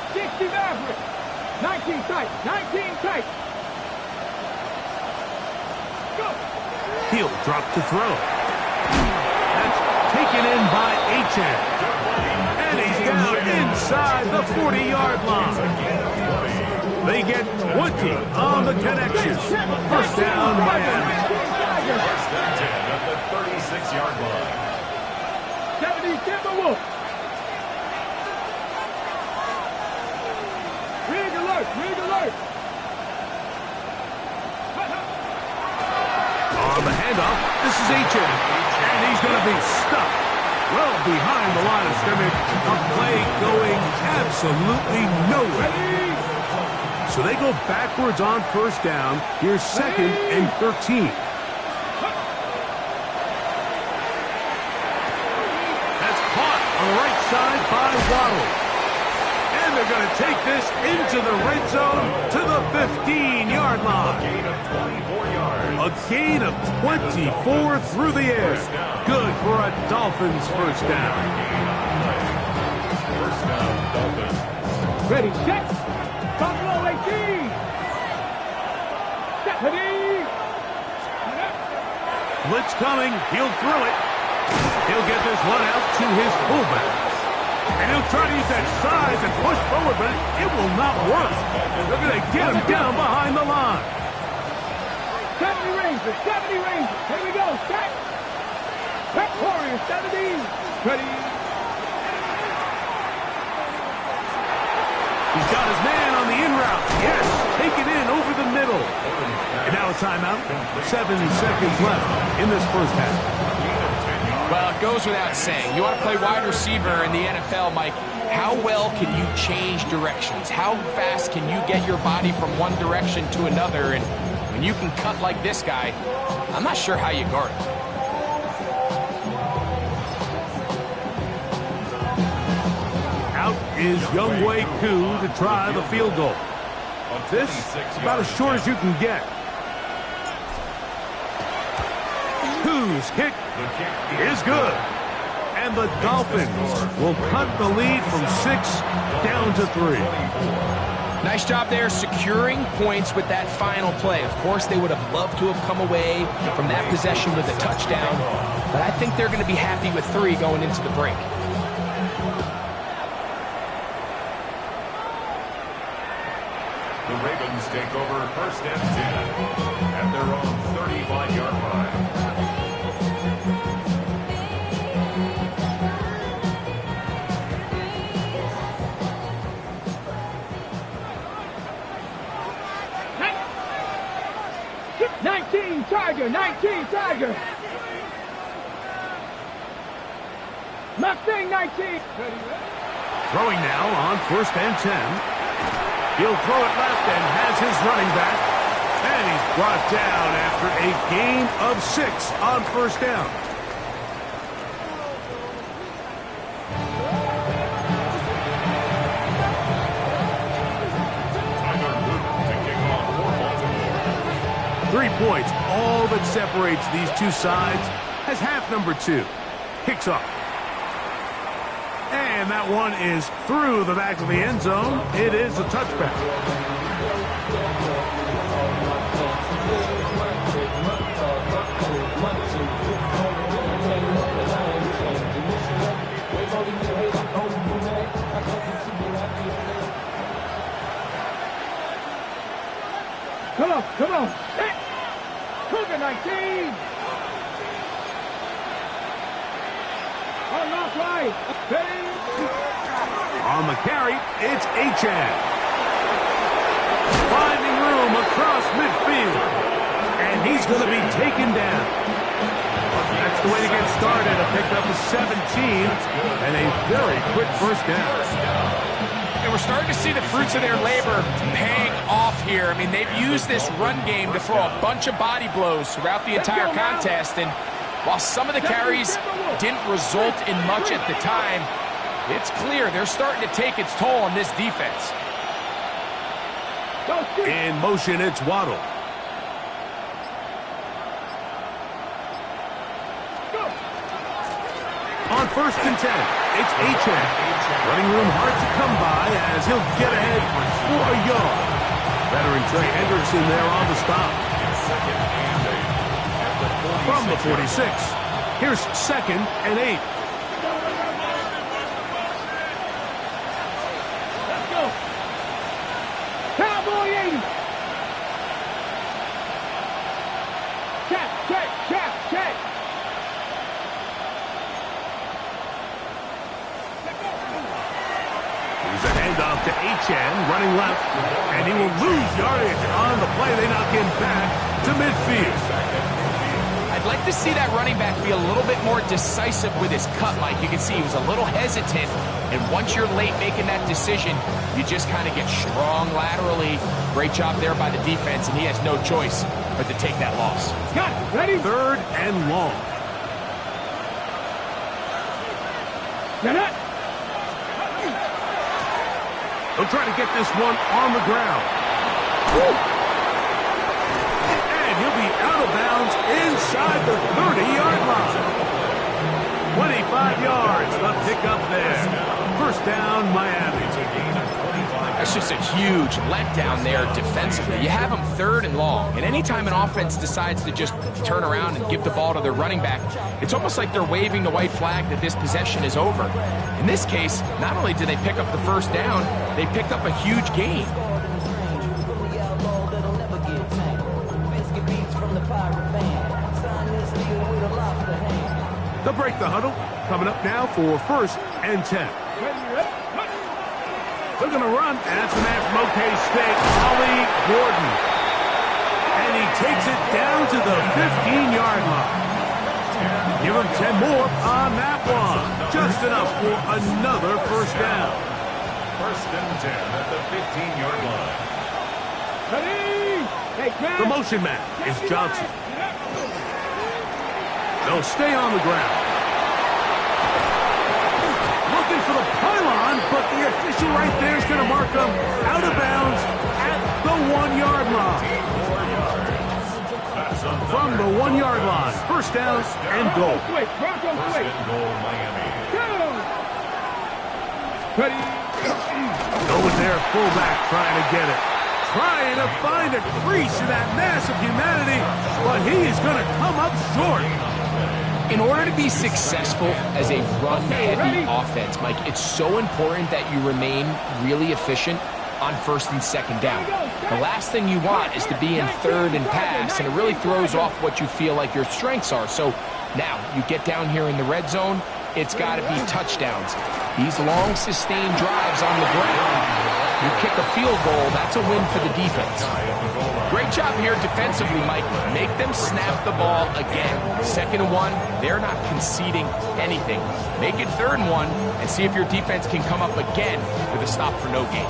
S4: 19 tight. Go.
S2: He'll drop to throw. That's taken in by Achane. And he's down inside the 40-yard line. They get 20 on the connection. First down, Miami.
S5: First and 10 at the 36-yard line.
S4: 70 Timberwolves. Rig alert.
S2: On the handoff, this is Achane. And he's going to be stuck well behind the line of scrimmage. A play going absolutely nowhere. So they go backwards on first down. Here's 2nd and 13. That's caught on the right side by Waddle. And they're going to take this into the red zone to the 15-yard line. A gain of 24 through the air. Good for a Dolphins first down.
S5: First down, Dolphins.
S4: Ready, set. Buffalo 18. Stephanie.
S2: Blitz coming. He'll throw it. He'll get this one out to his fullback. And he'll try to use that size and push forward, but it will not work. They're going to get him down behind the line.
S4: 70 Rangers. Here we go. Set. Prep Warriors, 70. Ready.
S2: He's got his man on the in route. Yes, take it in over the middle. And now a timeout. 7 seconds left in this first half.
S3: Well, it goes without saying. You want to play wide receiver in the NFL, Mike. How well can you change directions? How fast can you get your body from one direction to another? And when you can cut like this guy, I'm not sure how you guard it.
S2: Out is Younghoe Koo to try the field goal. This is about as short as you can get. Koo's kick is good. And the Dolphins will cut the lead from 6 down to 3.
S3: Nice job there securing points with that final play. Of course, they would have loved to have come away from that possession with a touchdown, but I think they're going to be happy with 3 going into the break.
S5: The Ravens take over 1st and 10 at their own 35-yard line.
S4: Tiger, 19 Tiger. Mustang 19.
S2: Throwing now on 1st and 10. He'll throw it left and has his running back. And he's brought down after a gain of 6 on 1st down.
S5: Tyler Luke to kick off for Baltimore.
S2: 3 points, all that separates these two sides, as half number 2 kicks off. And that one is through the back of the end zone. It is a touchback.
S4: Come on. Cougar 19. On off right.
S2: On the carry, it's Achan. Finding room across midfield. And he's going to be taken down. That's the way to get started. A pickup of 17 and a very quick 1st down.
S3: And we're starting to see the fruits of their labor paying off here. I mean, they've used this run game to throw a bunch of body blows throughout the entire contest. And while some of the carries didn't result in much at the time, it's clear they're starting to take its toll on this defense.
S2: In motion, it's Waddle. On 1st and 10, it's Achan. Running room hard to come by as he'll get ahead for a yard. Veteran Trey Hendrickson there on the stop. From the 46, here's 2nd and 8.
S4: Let's go. Cowboy 80. Check.
S2: Here's a handoff to Achan, running left, and he will lose yardage on the play. They knock him back to midfield.
S3: I'd like to see that running back be a little bit more decisive with his cut, Mike. You can see he was a little hesitant, and once you're late making that decision, you just kind of get strong laterally. Great job there by the defense, and he has no choice but to take that loss.
S4: Got it. Ready?
S2: 3rd and long.
S4: Get it.
S2: He'll try to get this one on the ground. And he'll be out of bounds inside the 30-yard line. 25 yards, the pickup there. 1st down, Miami.
S3: That's just a huge letdown there defensively. You have them 3rd and long, and anytime an offense decides to just turn around and give the ball to their running back, it's almost like they're waving the white flag that this possession is over. In this case, not only did they pick up the 1st down, they picked up a huge gain.
S2: They'll break the huddle. Coming up now for 1st and 10. They're going to run. That's the man from OK State, Ollie Gordon. And he takes it down to the 15-yard line. Give him 10 more on that one. Just enough for another first down.
S5: First and 10 at the 15-yard line.
S2: The motion man is Johnson. They'll stay on the ground. Looking for the pylon, but the official right there is going to mark them out of bounds at the 1-yard line. From the 1-yard line, first down and goal.
S5: First and goal, Miami.
S2: Go with their fullback trying to get it. Trying to find a crease in that mass of humanity, but he is going to come up short.
S3: In order to be successful as a run-heavy offense, Mike, it's so important that you remain really efficient on first and second down. The last thing you want is to be in third and pass, and it really throws off what you feel like your strengths are. So now you get down here in the red zone, it's got to be touchdowns. These long, sustained drives on the ground, you kick a field goal, that's a win for the defense. Great job here defensively, Mike. Make them snap the ball again. 2nd and 1, they're not conceding anything. Make it 3rd and 1 and see if your defense can come up again with a stop for no gain.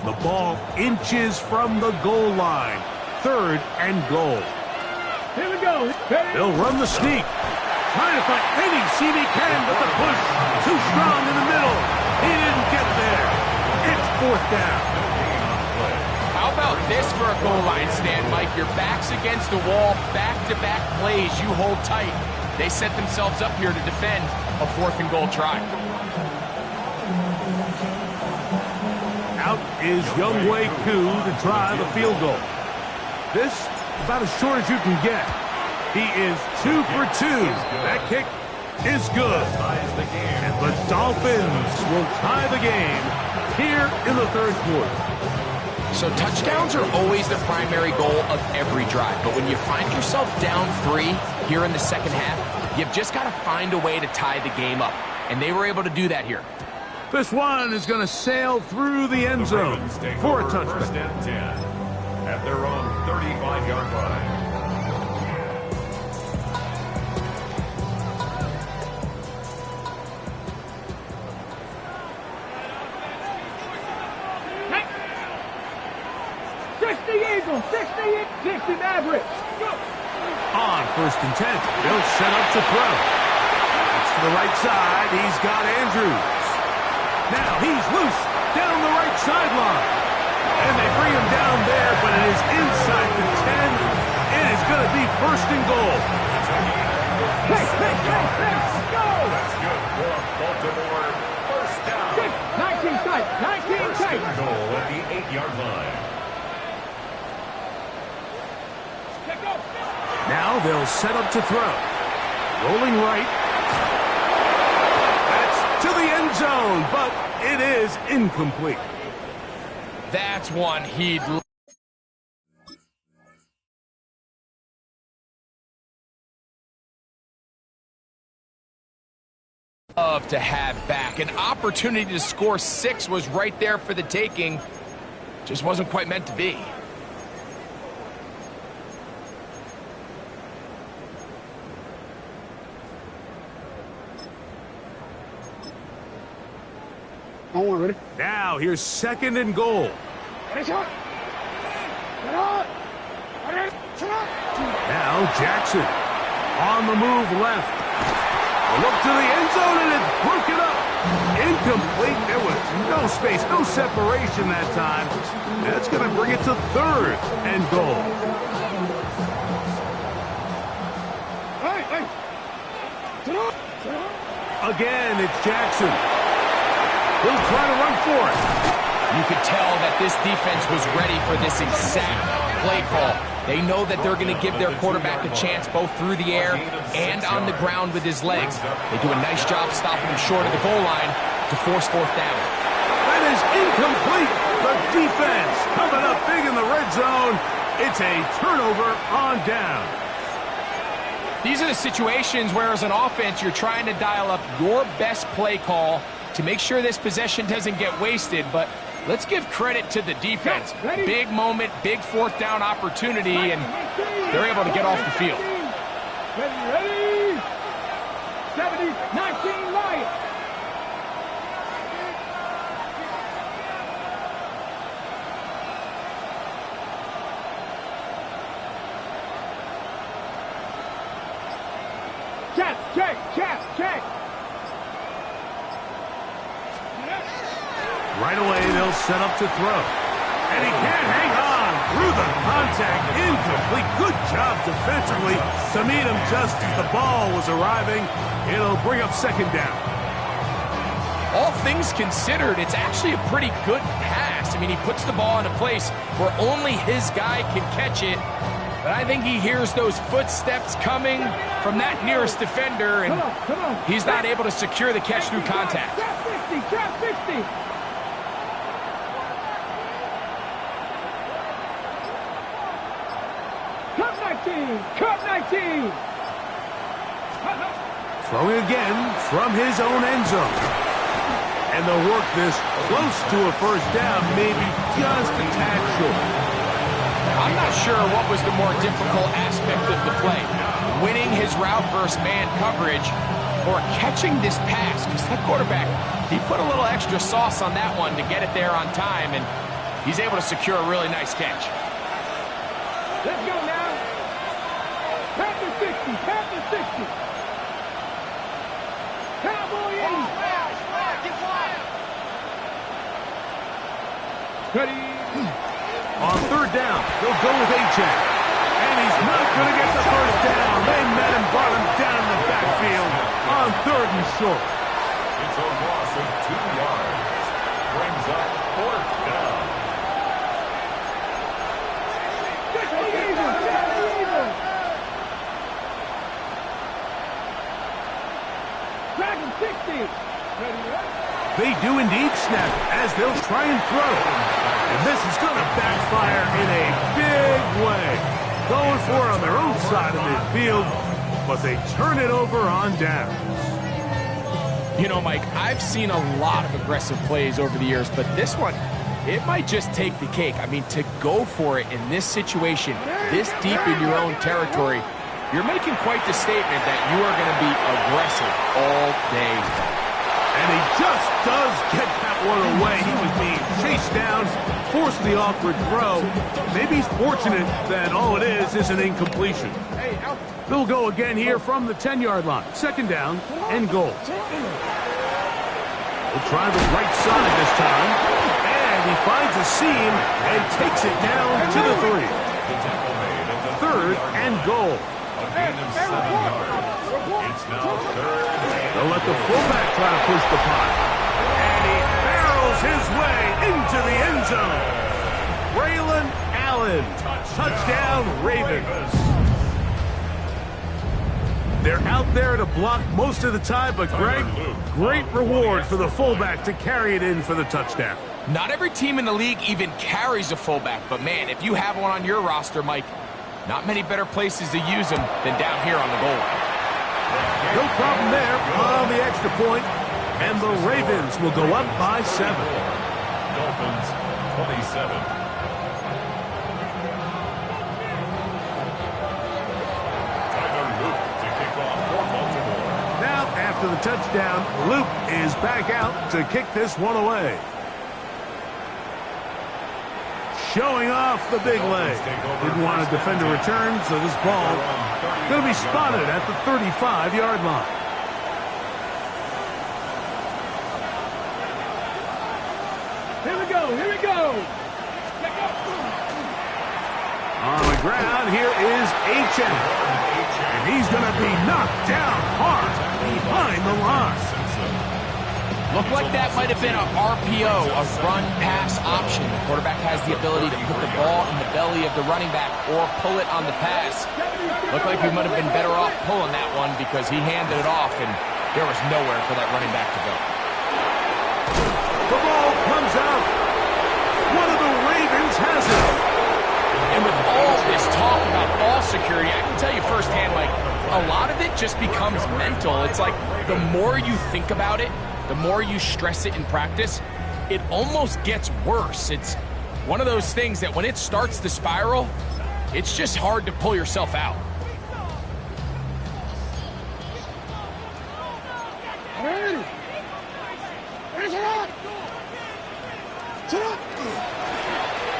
S2: The ball inches from the goal line. 3rd and goal.
S4: Here we go.
S2: They'll run the sneak. Trying to find any seam he can, but the push too strong in the middle. He didn't get there. It's 4th down.
S3: How about this for a goal line stand, Mike? Your back's against the wall, back-to-back plays, you hold tight. They set themselves up here to defend a 4th and goal try.
S2: Out is Younghoe Koo to try the field goal. This about as short as you can get. He is 2 for 2. That kick is good. And the Dolphins will tie the game here in the 3rd quarter.
S3: So touchdowns are always the primary goal of every drive. But when you find yourself down 3 here in the 2nd half, you've just got to find a way to tie the game up. And they were able to do that here.
S2: This one is going to sail through the end zone for a touchdown.
S5: First and 10 at their own 35-yard line.
S4: Eagles, 60 Mavericks.
S2: On 1st and 10, they'll set up to throw. It's to the right side. He's got Andrews. Now he's loose down the right sideline. And they bring him down there, but it is inside the 10. It is going to be 1st and goal.
S4: Hey, go!
S5: That's good for Baltimore. First down.
S4: 19 tight, 19
S5: First
S4: tight.
S5: and goal at the 8-yard line.
S2: Now they'll set up to throw. Rolling right. That's to the end zone, but it is incomplete.
S3: That's one he'd love to have back. An opportunity to score 6 was right there for the taking. Just wasn't quite meant to be.
S2: Now here's 2nd and goal. Now Jackson on the move left. A look to the end zone and it's broken up. Incomplete. There was no space, no separation that time. That's going to bring it to 3rd and goal. Again, it's Jackson. He'll try to run for it.
S3: You could tell that this defense was ready for this exact play call. They know that they're going to give their quarterback a chance both through the air and on the ground with his legs. They do a nice job stopping him short of the goal line to force 4th down.
S2: That is incomplete. The defense coming up big in the red zone. It's a turnover on down.
S3: These are the situations where as an offense you're trying to dial up your best play call to make sure this possession doesn't get wasted, but Let's give credit to the defense. Big moment, big fourth down opportunity, and they're able to get off the field.
S4: Ready? 70-19 Lions. Check.
S2: Right away, they'll set up to throw. And he can't hang on through the contact. Incomplete. Good job defensively to meet him just as the ball was arriving. It'll bring up second down.
S3: All things considered, it's actually a pretty good pass. I mean, he puts the ball in a place where only his guy can catch it. But I think he hears those footsteps coming from that nearest defender, and he's not able to secure the catch through contact.
S4: Trap 60. Cut 19.
S2: Throwing again from his own end zone. And they'll work this close to a first down, maybe just a tad short.
S3: I'm not sure what was the more difficult aspect of the play. Winning his route versus man coverage or catching this pass, because that quarterback, he put a little extra sauce on that one to get it there on time, and he's able to secure a really nice catch.
S4: Let's go now. Panther 60. Cowboy 80. Ready.
S2: On third down, they'll go with A-Check. And he's not going to get the first down. They met him, brought him down in the backfield on third and short.
S5: It's a loss of 2 yards. Brings up fourth down.
S4: Dragon 60.
S2: They do indeed snap as they'll try and throw. And this is going to backfire in a big way. Going for it on their own side of midfield, but they turn it over on downs.
S3: You know, Mike, I've seen a lot of aggressive plays over the years, but this one, it might just take the cake. I mean, to go for it in this situation, this deep in your own territory, you're making quite the statement that you are going to be aggressive all day long.
S2: And he just does get that one away. He was being chased down, forced the awkward throw. Maybe he's fortunate that all it is an incompletion. They'll go again here from the 10-yard line. Second down and goal. We'll try the right side this time. And he finds a seam and takes it down to the 3. Third and goal.
S5: A gain of 7 yards. It's now third.
S2: They'll let the fullback try to push the punt. And he barrels his way into the end zone. Braylon Allen. Touchdown, Ravens. They're out there to block most of the time, but Greg, great reward for the fullback to carry it in for the touchdown.
S3: Not every team in the league even carries a fullback, but man, if you have one on your roster, Mike, not many better places to use them than down here on the goal line.
S2: No problem there on the extra point, and the Ravens will go up by 7.
S5: Dolphins 27.
S2: Now, after the touchdown, Luke is back out to kick this one away. Showing off the big leg. Didn't want to defend a return, so this ball going to be spotted at the 35-yard line.
S4: Here we go.
S2: On the ground, here is H.M. And he's going to be knocked down hard behind the line.
S3: Looked like that might have been a RPO, a run-pass option. The quarterback has the ability to put the ball in the belly of the running back or pull it on the pass. Looked like we might have been better off pulling that one because he handed it off, and there was nowhere for that running back to go.
S2: The ball comes out. One of the Ravens has it.
S3: And with all this talk about ball security, I can tell you firsthand, like, a lot of it just becomes mental. It's like the more you think about it, the more you stress it in practice, it almost gets worse. It's one of those things that when it starts to spiral, it's just hard to pull yourself out.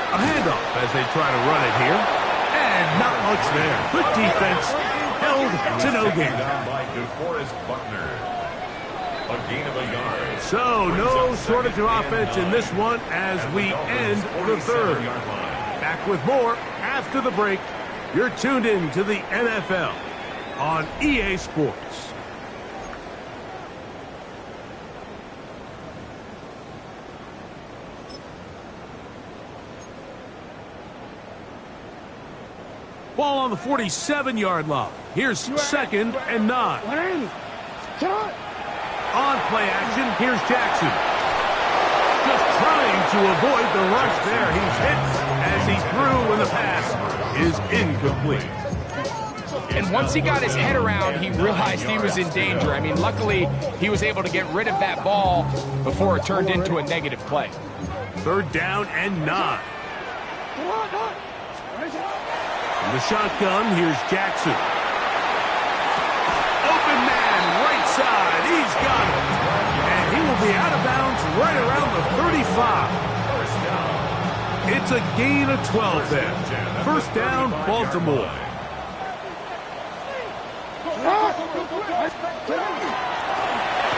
S2: A handoff as they try to run it here. And not much there. Good defense. Held to no gain.
S5: A gain of a yard.
S2: So no shortage of offense in this one as we end the third. Back with more after the break. You're tuned in to the NFL on EA Sports. Ball on the 47-yard line. Here's 2nd and 9. On play action, here's Jackson. Just trying to avoid the rush there. He's hit as he threw when the pass is incomplete.
S3: And once he got his head around, he realized he was in danger. I mean, luckily, he was able to get rid of that ball before it turned into a negative play.
S2: 3rd down and 9. In the shotgun, here's Jackson. Open man, right side. He's got it. And he will be out of bounds right around the 35. It's a gain of 12 there. 1st down, Baltimore.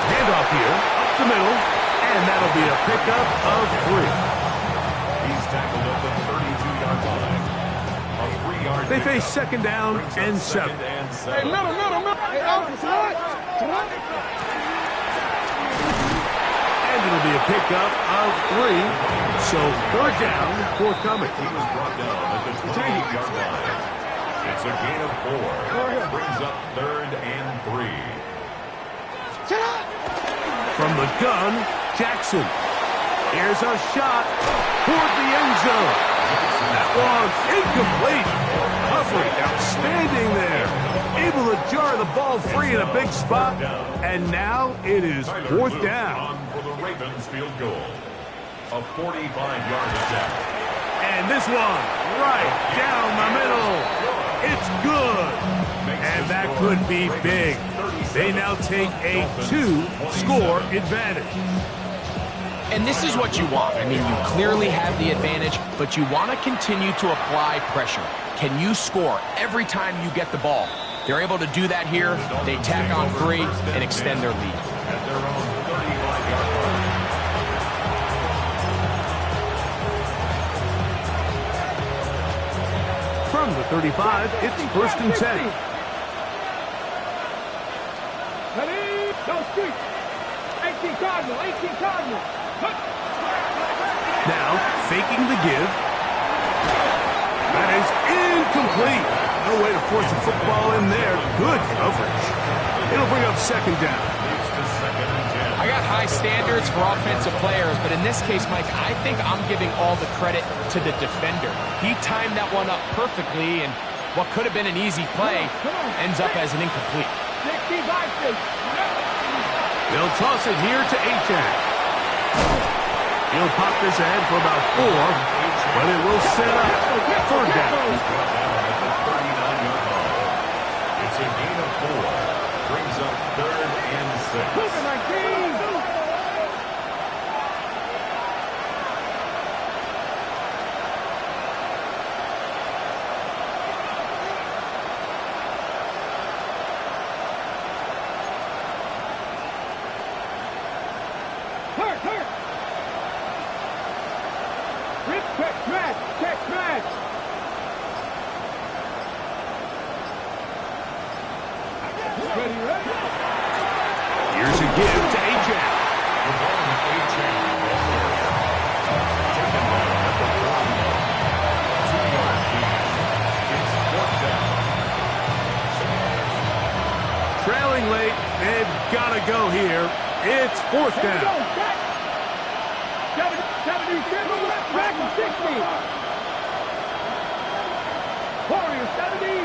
S2: Handoff here, up the middle, and that'll be a pickup of 3.
S5: He's tackled at the 32-yard line.
S2: They face 2nd down and 7.
S4: Hey, middle. Hey, outside.
S2: And it'll be a pickup of 3. So 3rd down, forthcoming.
S5: He was brought down at the 28-yard line. It's a gain of 4. Brings up 3rd and 3.
S2: From the gun, Jackson. Here's a shot toward the end zone. That one's incomplete. Coverage outstanding there. Able to jar the ball free in a big spot. And now it is 4th down.
S5: For the Ravens field goal. A 45-yard attempt.
S2: And this one right down the middle. It's good. And that could be big. They now take a 2-score advantage.
S3: And this is what you want. I mean, you clearly have the advantage, but you want to continue to apply pressure. Can you score every time you get the ball? They're able to do that here. They tack on 3 and extend their lead.
S5: At their own 35-yard line.
S2: From the 35, it's 1st and 10.
S4: Ready? Go street. 18 Cardinal.
S2: Now, faking the give. That is incomplete. No way to force a football in there. Good coverage. It'll bring up 2nd down.
S3: I got high standards for offensive players, but in this case, Mike, I think I'm giving all the credit to the defender. He timed that one up perfectly, and what could have been an easy play ends up as an incomplete.
S2: They'll toss it here to Achane. He'll pop this ahead for about 4, but it will set up 3rd down.
S5: It's a gain of 4. Brings up 3rd and 6.
S2: Here's a give to Achane. Trailing late, they've got to go here. It's 4th down.
S4: 70, back to 60. Warriors 70,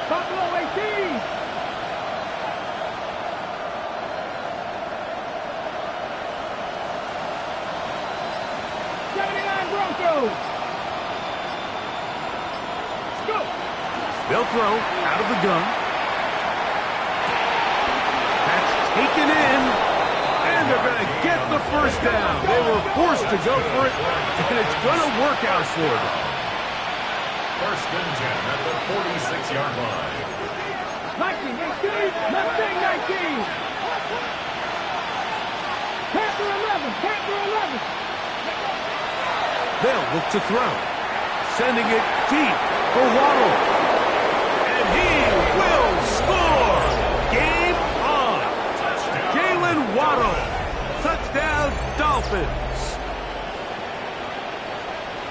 S4: Buffalo 18. go. Let's go.
S2: They'll throw out of the gun. That's taken in. And they're going to get the first down. They were forced to go for it, and it's going to work out for them.
S5: First and 10 at the 46-yard line.
S4: 19, 18, Mustang 19. Panther 11, Panther 11.
S2: They'll look to throw. Sending it deep for Waddle. And he will score. Game on. Jalen Waddle. Touchdown, Dolphins.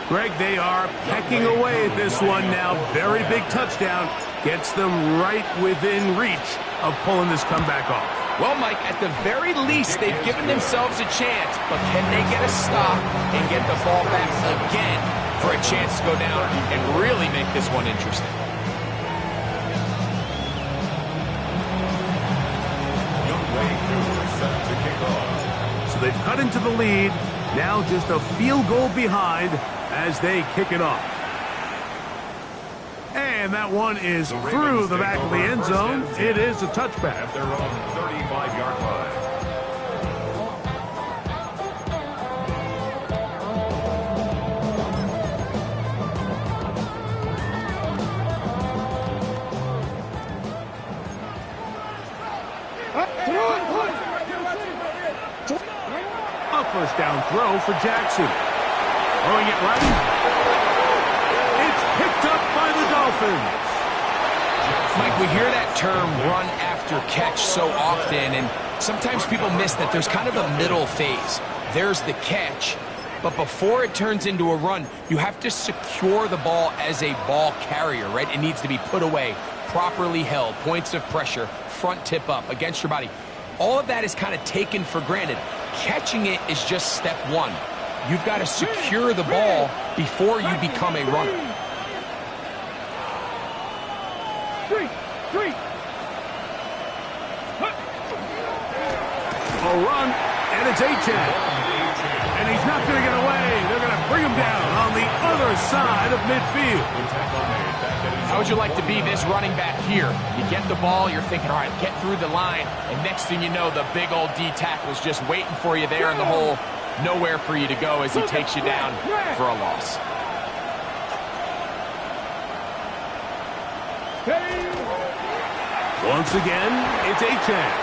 S2: Greg, they are pecking away at this one now. Very big touchdown. Gets them right within reach of pulling this comeback off.
S3: Well, Mike, at the very least, they've given themselves a chance, but can they get a stop and get the ball back again for a chance to go down and really make this one interesting?
S5: Set to kick off.
S2: So they've cut into the lead. Now just a field goal behind as they kick it off. And that one is through the back of the end zone. It is a touchback.
S5: At their own 35-yard line.
S2: A first down throw for Jackson. Throwing it right. It's picked up by the Dolphins.
S3: Mike, we hear that term run after catch so often, and sometimes people miss that there's kind of a middle phase. There's the catch, but before it turns into a run, you have to secure the ball as a ball carrier, right? It needs to be put away, properly held, points of pressure, front tip up against your body. All of that is kind of taken for granted. Catching it is just step one. You've got to secure the ball before you become a runner.
S2: A run, and it's Achane. And he's not going to get away. They're going to bring him down on the other side of midfield.
S3: How would you like to be this running back here? You get the ball, you're thinking, all right, get through the line, and next thing you know, the big old D tackle's just waiting for you there in the hole. Nowhere for you to go as he takes you down for a loss.
S2: Once again, it's Achane.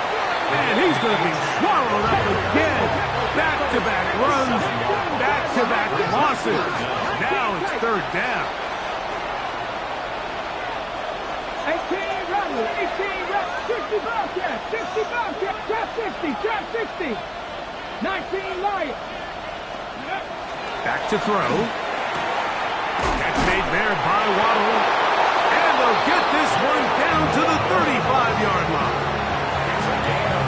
S2: And he's going to be swallowed up again. Back-to-back runs, back-to-back losses. Now it's third down.
S4: 18 runners, 18 reps, 60 Bobcats, 60 Bobcats, trap 60, trap 60. 19 Lions.
S2: Back to throw. Catch made there by Waddle. And they'll get this one down to the 35-yard line.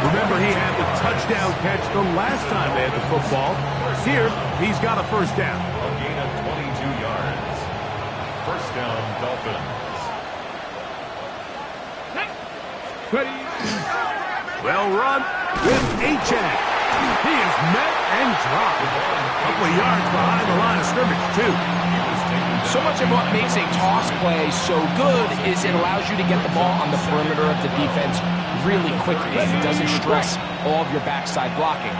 S2: Remember, he had the touchdown catch the last time they had the football. Here, he's got a first down.
S5: A gain of 22 yards. First down, Dolphins.
S2: Well run with Achane. He is met and dropped. A couple of yards behind the line of scrimmage, too.
S3: So much of what makes a toss play so good is it allows you to get the ball on the perimeter of the defense really quickly. It doesn't stress all of your backside blocking.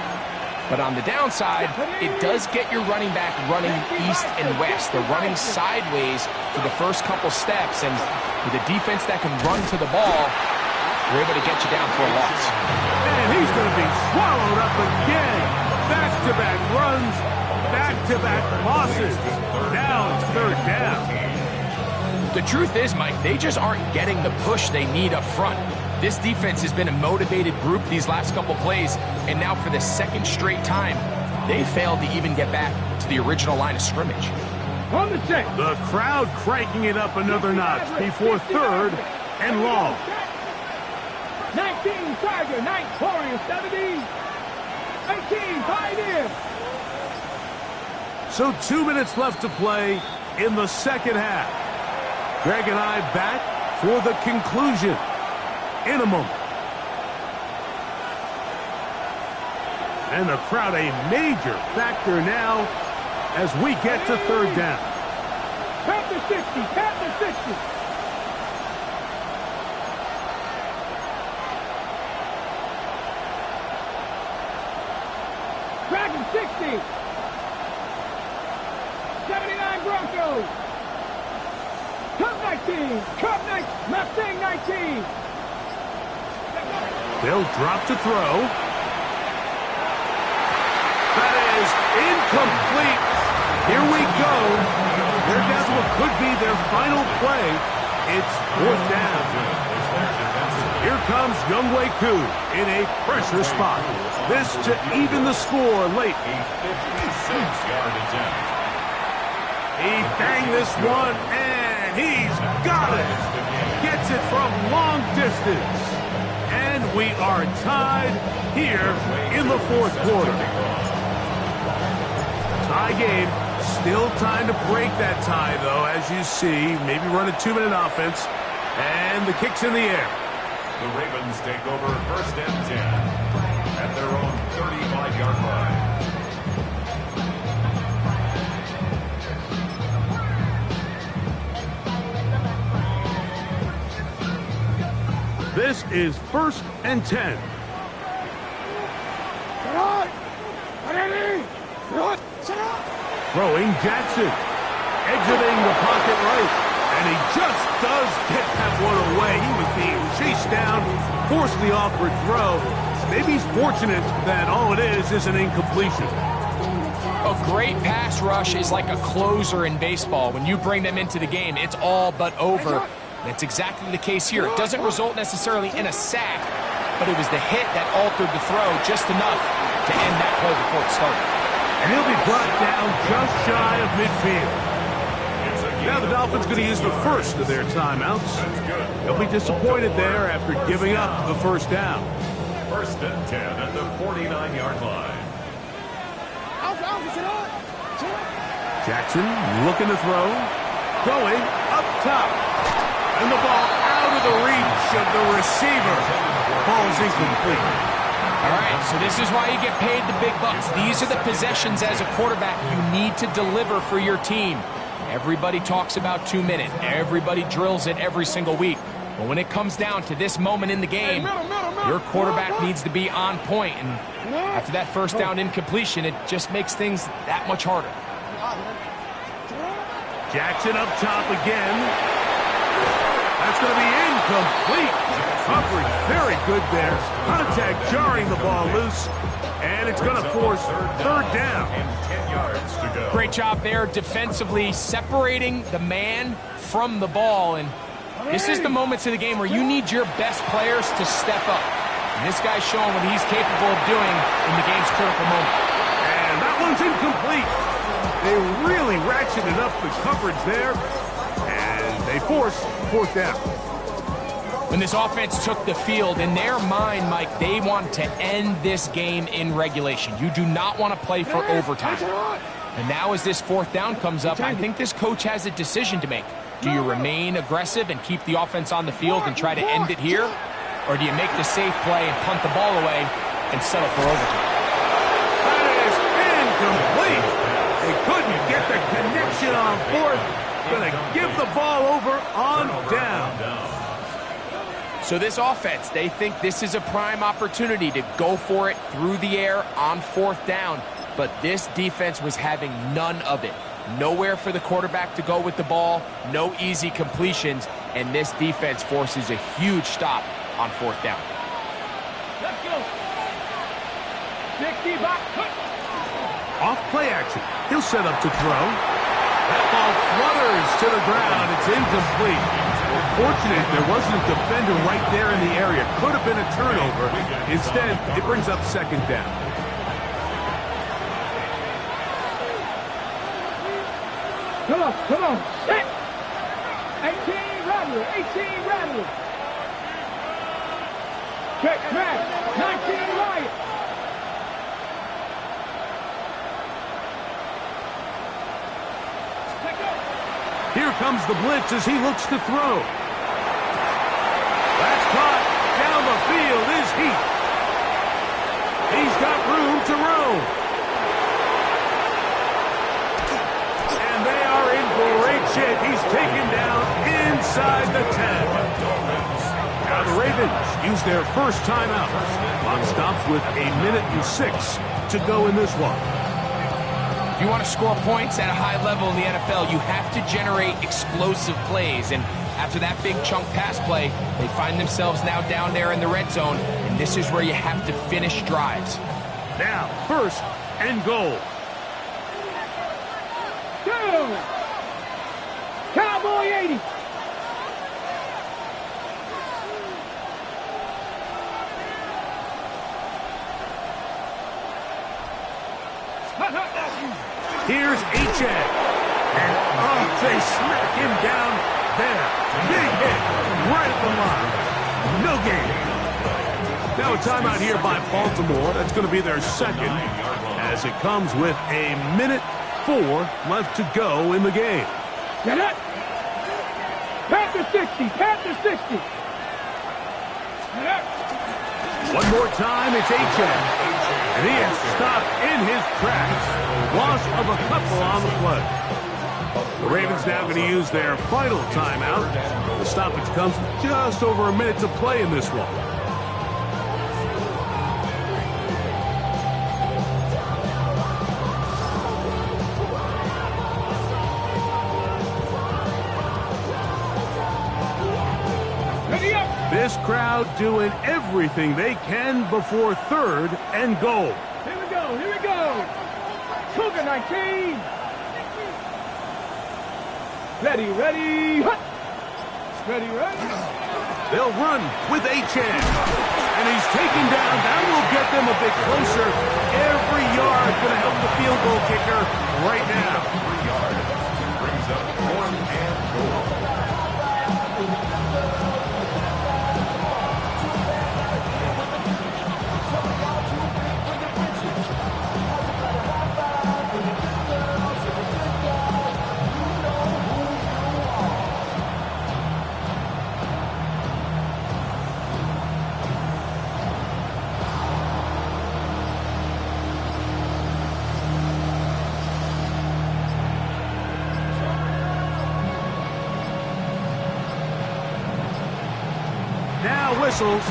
S3: But on the downside, it does get your running back running east and west. They're running sideways for the first couple steps, and with a defense that can run to the ball, we're able to get you down for a loss.
S2: And he's going to be swallowed up again. Back-to-back runs, back-to-back losses. Now it's third down.
S3: The truth is, Mike, they just aren't getting the push they need up front. This defense has been a motivated group these last couple plays, and now for the second straight time, they failed to even get back to the original line of scrimmage.
S4: On the check.
S2: The crowd cranking it up another notch before third and long.
S4: 19 Tiger, 9 Warrior, 17. 18 Pioneer.
S2: So 2 minutes left to play in the second half. Greg and I back for the conclusion in a moment. And the crowd a major factor now as we get to third down.
S4: Count to 60, count to 60. Dragon 60. 79 Broncos. Cup 19. Cup 19. Mustang 19.
S2: They'll drop to throw. That is incomplete. Here we go. They're down to what could be their final play. It's fourth down. Here comes Younghoe Koo in a pressure spot. This to even the score late.
S5: A 56-yard attempt.
S2: He banged this one, and he's got it. Gets it from long distance. And we are tied here in the fourth quarter. Tie game. Still time to break that tie, though, as you see. Maybe run a 2-minute offense. And the kick's in the air.
S5: The Ravens take over first and 10 at their own 35-yard line.
S2: This is first and 10. Throwing Jackson. Exiting the pocket right. And he just does get that one away. He was being chased down, forced the awkward throw. Maybe he's fortunate that all it is an incompletion.
S3: A great pass rush is like a closer in baseball. When you bring them into the game, it's all but over. That's exactly the case here. It doesn't result necessarily in a sack, but it was the hit that altered the throw just enough to end that play before it started.
S2: And he'll be brought down just shy of midfield. Now the Dolphins going to use the first of their timeouts. They'll be disappointed there after giving up the first down.
S5: First and 10 at the 49-yard line.
S2: Jackson looking to throw. Going up top. And the ball out of the reach of the receiver. Ball's incomplete.
S3: All right, so this is why you get paid the big bucks. These are the possessions as a quarterback you need to deliver for your team. Everybody talks about 2 minutes. Everybody drills it every single week. But when it comes down to this moment in the game, your quarterback needs to be on point. And after that first down incompletion, it just makes things that much harder.
S2: Jackson up top again. That's going to be incomplete. Coverage very good there. Contact jarring the ball loose. And it's going to force third down.
S5: And 10 yards to go.
S3: Great job there defensively, separating the man from the ball. And this is the moments of the game where you need your best players to step up. And this guy's showing what he's capable of doing in the game's critical moment.
S2: And that one's incomplete. They really ratcheted up the coverage there. And they force fourth down.
S3: When this offense took the field, in their mind, Mike, they want to end this game in regulation. You do not want to play for overtime. And now as this fourth down comes up, I think this coach has a decision to make. Do you remain aggressive and keep the offense on the field and try to end it here? Or do you make the safe play and punt the ball away and settle for overtime?
S2: That is incomplete. They couldn't get the connection on fourth. Going to give the ball over on down.
S3: So this offense, they think this is a prime opportunity to go for it through the air on fourth down. But this defense was having none of it. Nowhere for the quarterback to go with the ball, no easy completions, and this defense forces a huge stop on fourth down.
S4: Let's go. 60 back.
S2: Off play action. He'll set up to throw. That ball flutters to the ground. It's incomplete. Fortunate there wasn't a defender right there in the area. Could have been a turnover. Instead, it brings up second down.
S4: Come on. Set. 18 Rattler. 18 Rattler. Check back. 19 Wyatt.
S2: Here comes the blitz as he looks to throw. That's caught. Down the field is Heath. He's got room to roam. shape. He's taken down inside the 10. Now the Ravens use their first timeout. Clock stops with 1:06 to go in this one.
S3: If you want to score points at a high level in the NFL, you have to generate explosive plays. And after that big chunk pass play, they find themselves now down there in the red zone. And this is where you have to finish drives.
S2: Now, first and goal.
S4: Two. Cowboy 80.
S2: Here's Achane. And they smack him down there. Big hit right at the line. No gain. Now a timeout here by Baltimore. That's going to be their second, as it comes with 1:04 left to go in the game.
S4: Get it. Panther 60. Panther 60. Get it.
S2: One more time, it's Achane. And he is stopped in his tracks. Loss of a couple on the play. The Ravens now going to use their final timeout. The stoppage comes with just over a minute to play in this one. This crowd doing everything they can before third and goal.
S4: Here we go. Here we go. Cougar 19. Ready, ready. Hut. Ready, ready.
S2: They'll run with Achane. And he's taken down. That will get them a bit closer. Every yard going to help the field goal kicker right now.
S5: 3 yards. Brings up 4th and goal.
S2: Now whistles.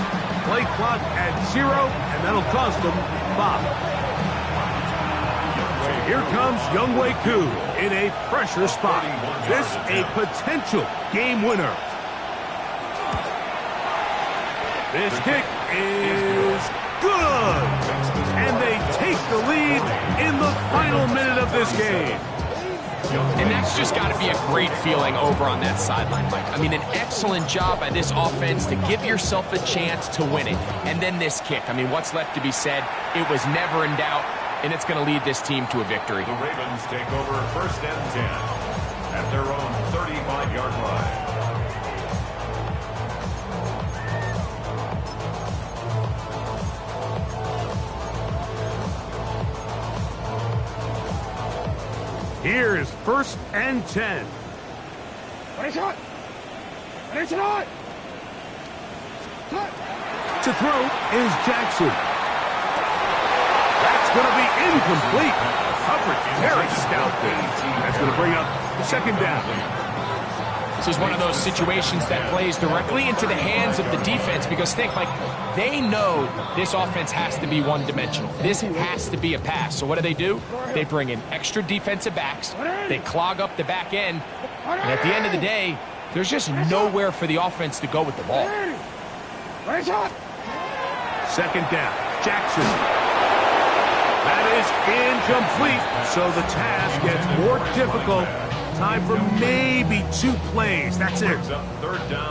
S2: Play clock at 0, and that'll cost them 5. So here comes Younghoe Koo in a pressure spot. This a potential game winner. This kick is good. And they take the lead in the final minute of this game.
S3: And that's just got to be a great feeling over on that sideline, Mike. I mean, an excellent job by this offense to give yourself a chance to win it. And then this kick. I mean, what's left to be said? It was never in doubt, and it's going to lead this team to a victory.
S5: The Ravens take over 1st and 10 at their own 35-yard line.
S2: Here is 1st and 10. To throw is Jackson. That's going to be incomplete. Coverage very stout there. That's going to bring up 2nd down.
S3: This is one of those situations that plays directly into the hands of the defense because think, like, they know this offense has to be one-dimensional. This has to be a pass. So what do? They bring in extra defensive backs. They clog up the back end. And at the end of the day, there's just nowhere for the offense to go with the ball.
S2: 2nd down. Jackson. That is incomplete. So the task gets more difficult. Time for maybe 2 plays. That's it.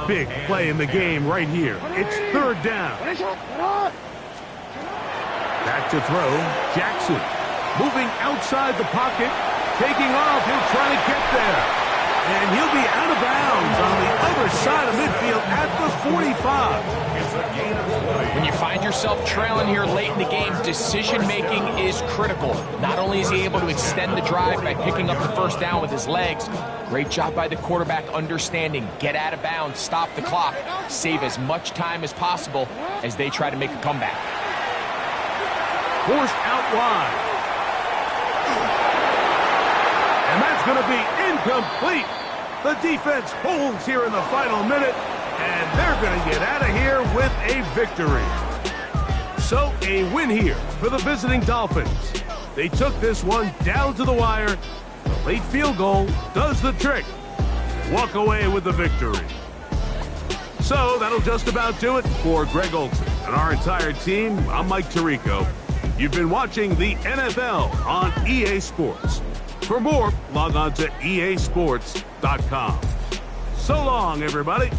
S2: Big play in the game right here. It's 3rd down. Back to throw. Jackson. Moving outside the pocket. Taking off. He'll try to get there. And he'll be out of bounds on the other side of midfield at the 45.
S3: When you find yourself trailing here late in the game, decision-making is critical. Not only is he able to extend the drive by picking up the 1st down with his legs, great job by the quarterback understanding, get out of bounds, stop the clock, save as much time as possible as they try to make a comeback.
S2: Forced out wide. And that's going to be incomplete. The defense holds here in the final minute, and they're going to get out of here with a victory. So, a win here for the visiting Dolphins. They took this one down to the wire. The late field goal does the trick. Walk away with the victory. So, that'll just about do it for Greg Olson and our entire team. I'm Mike Tirico. You've been watching the NFL on EA Sports. For more, log on to easports.com. So long, everybody.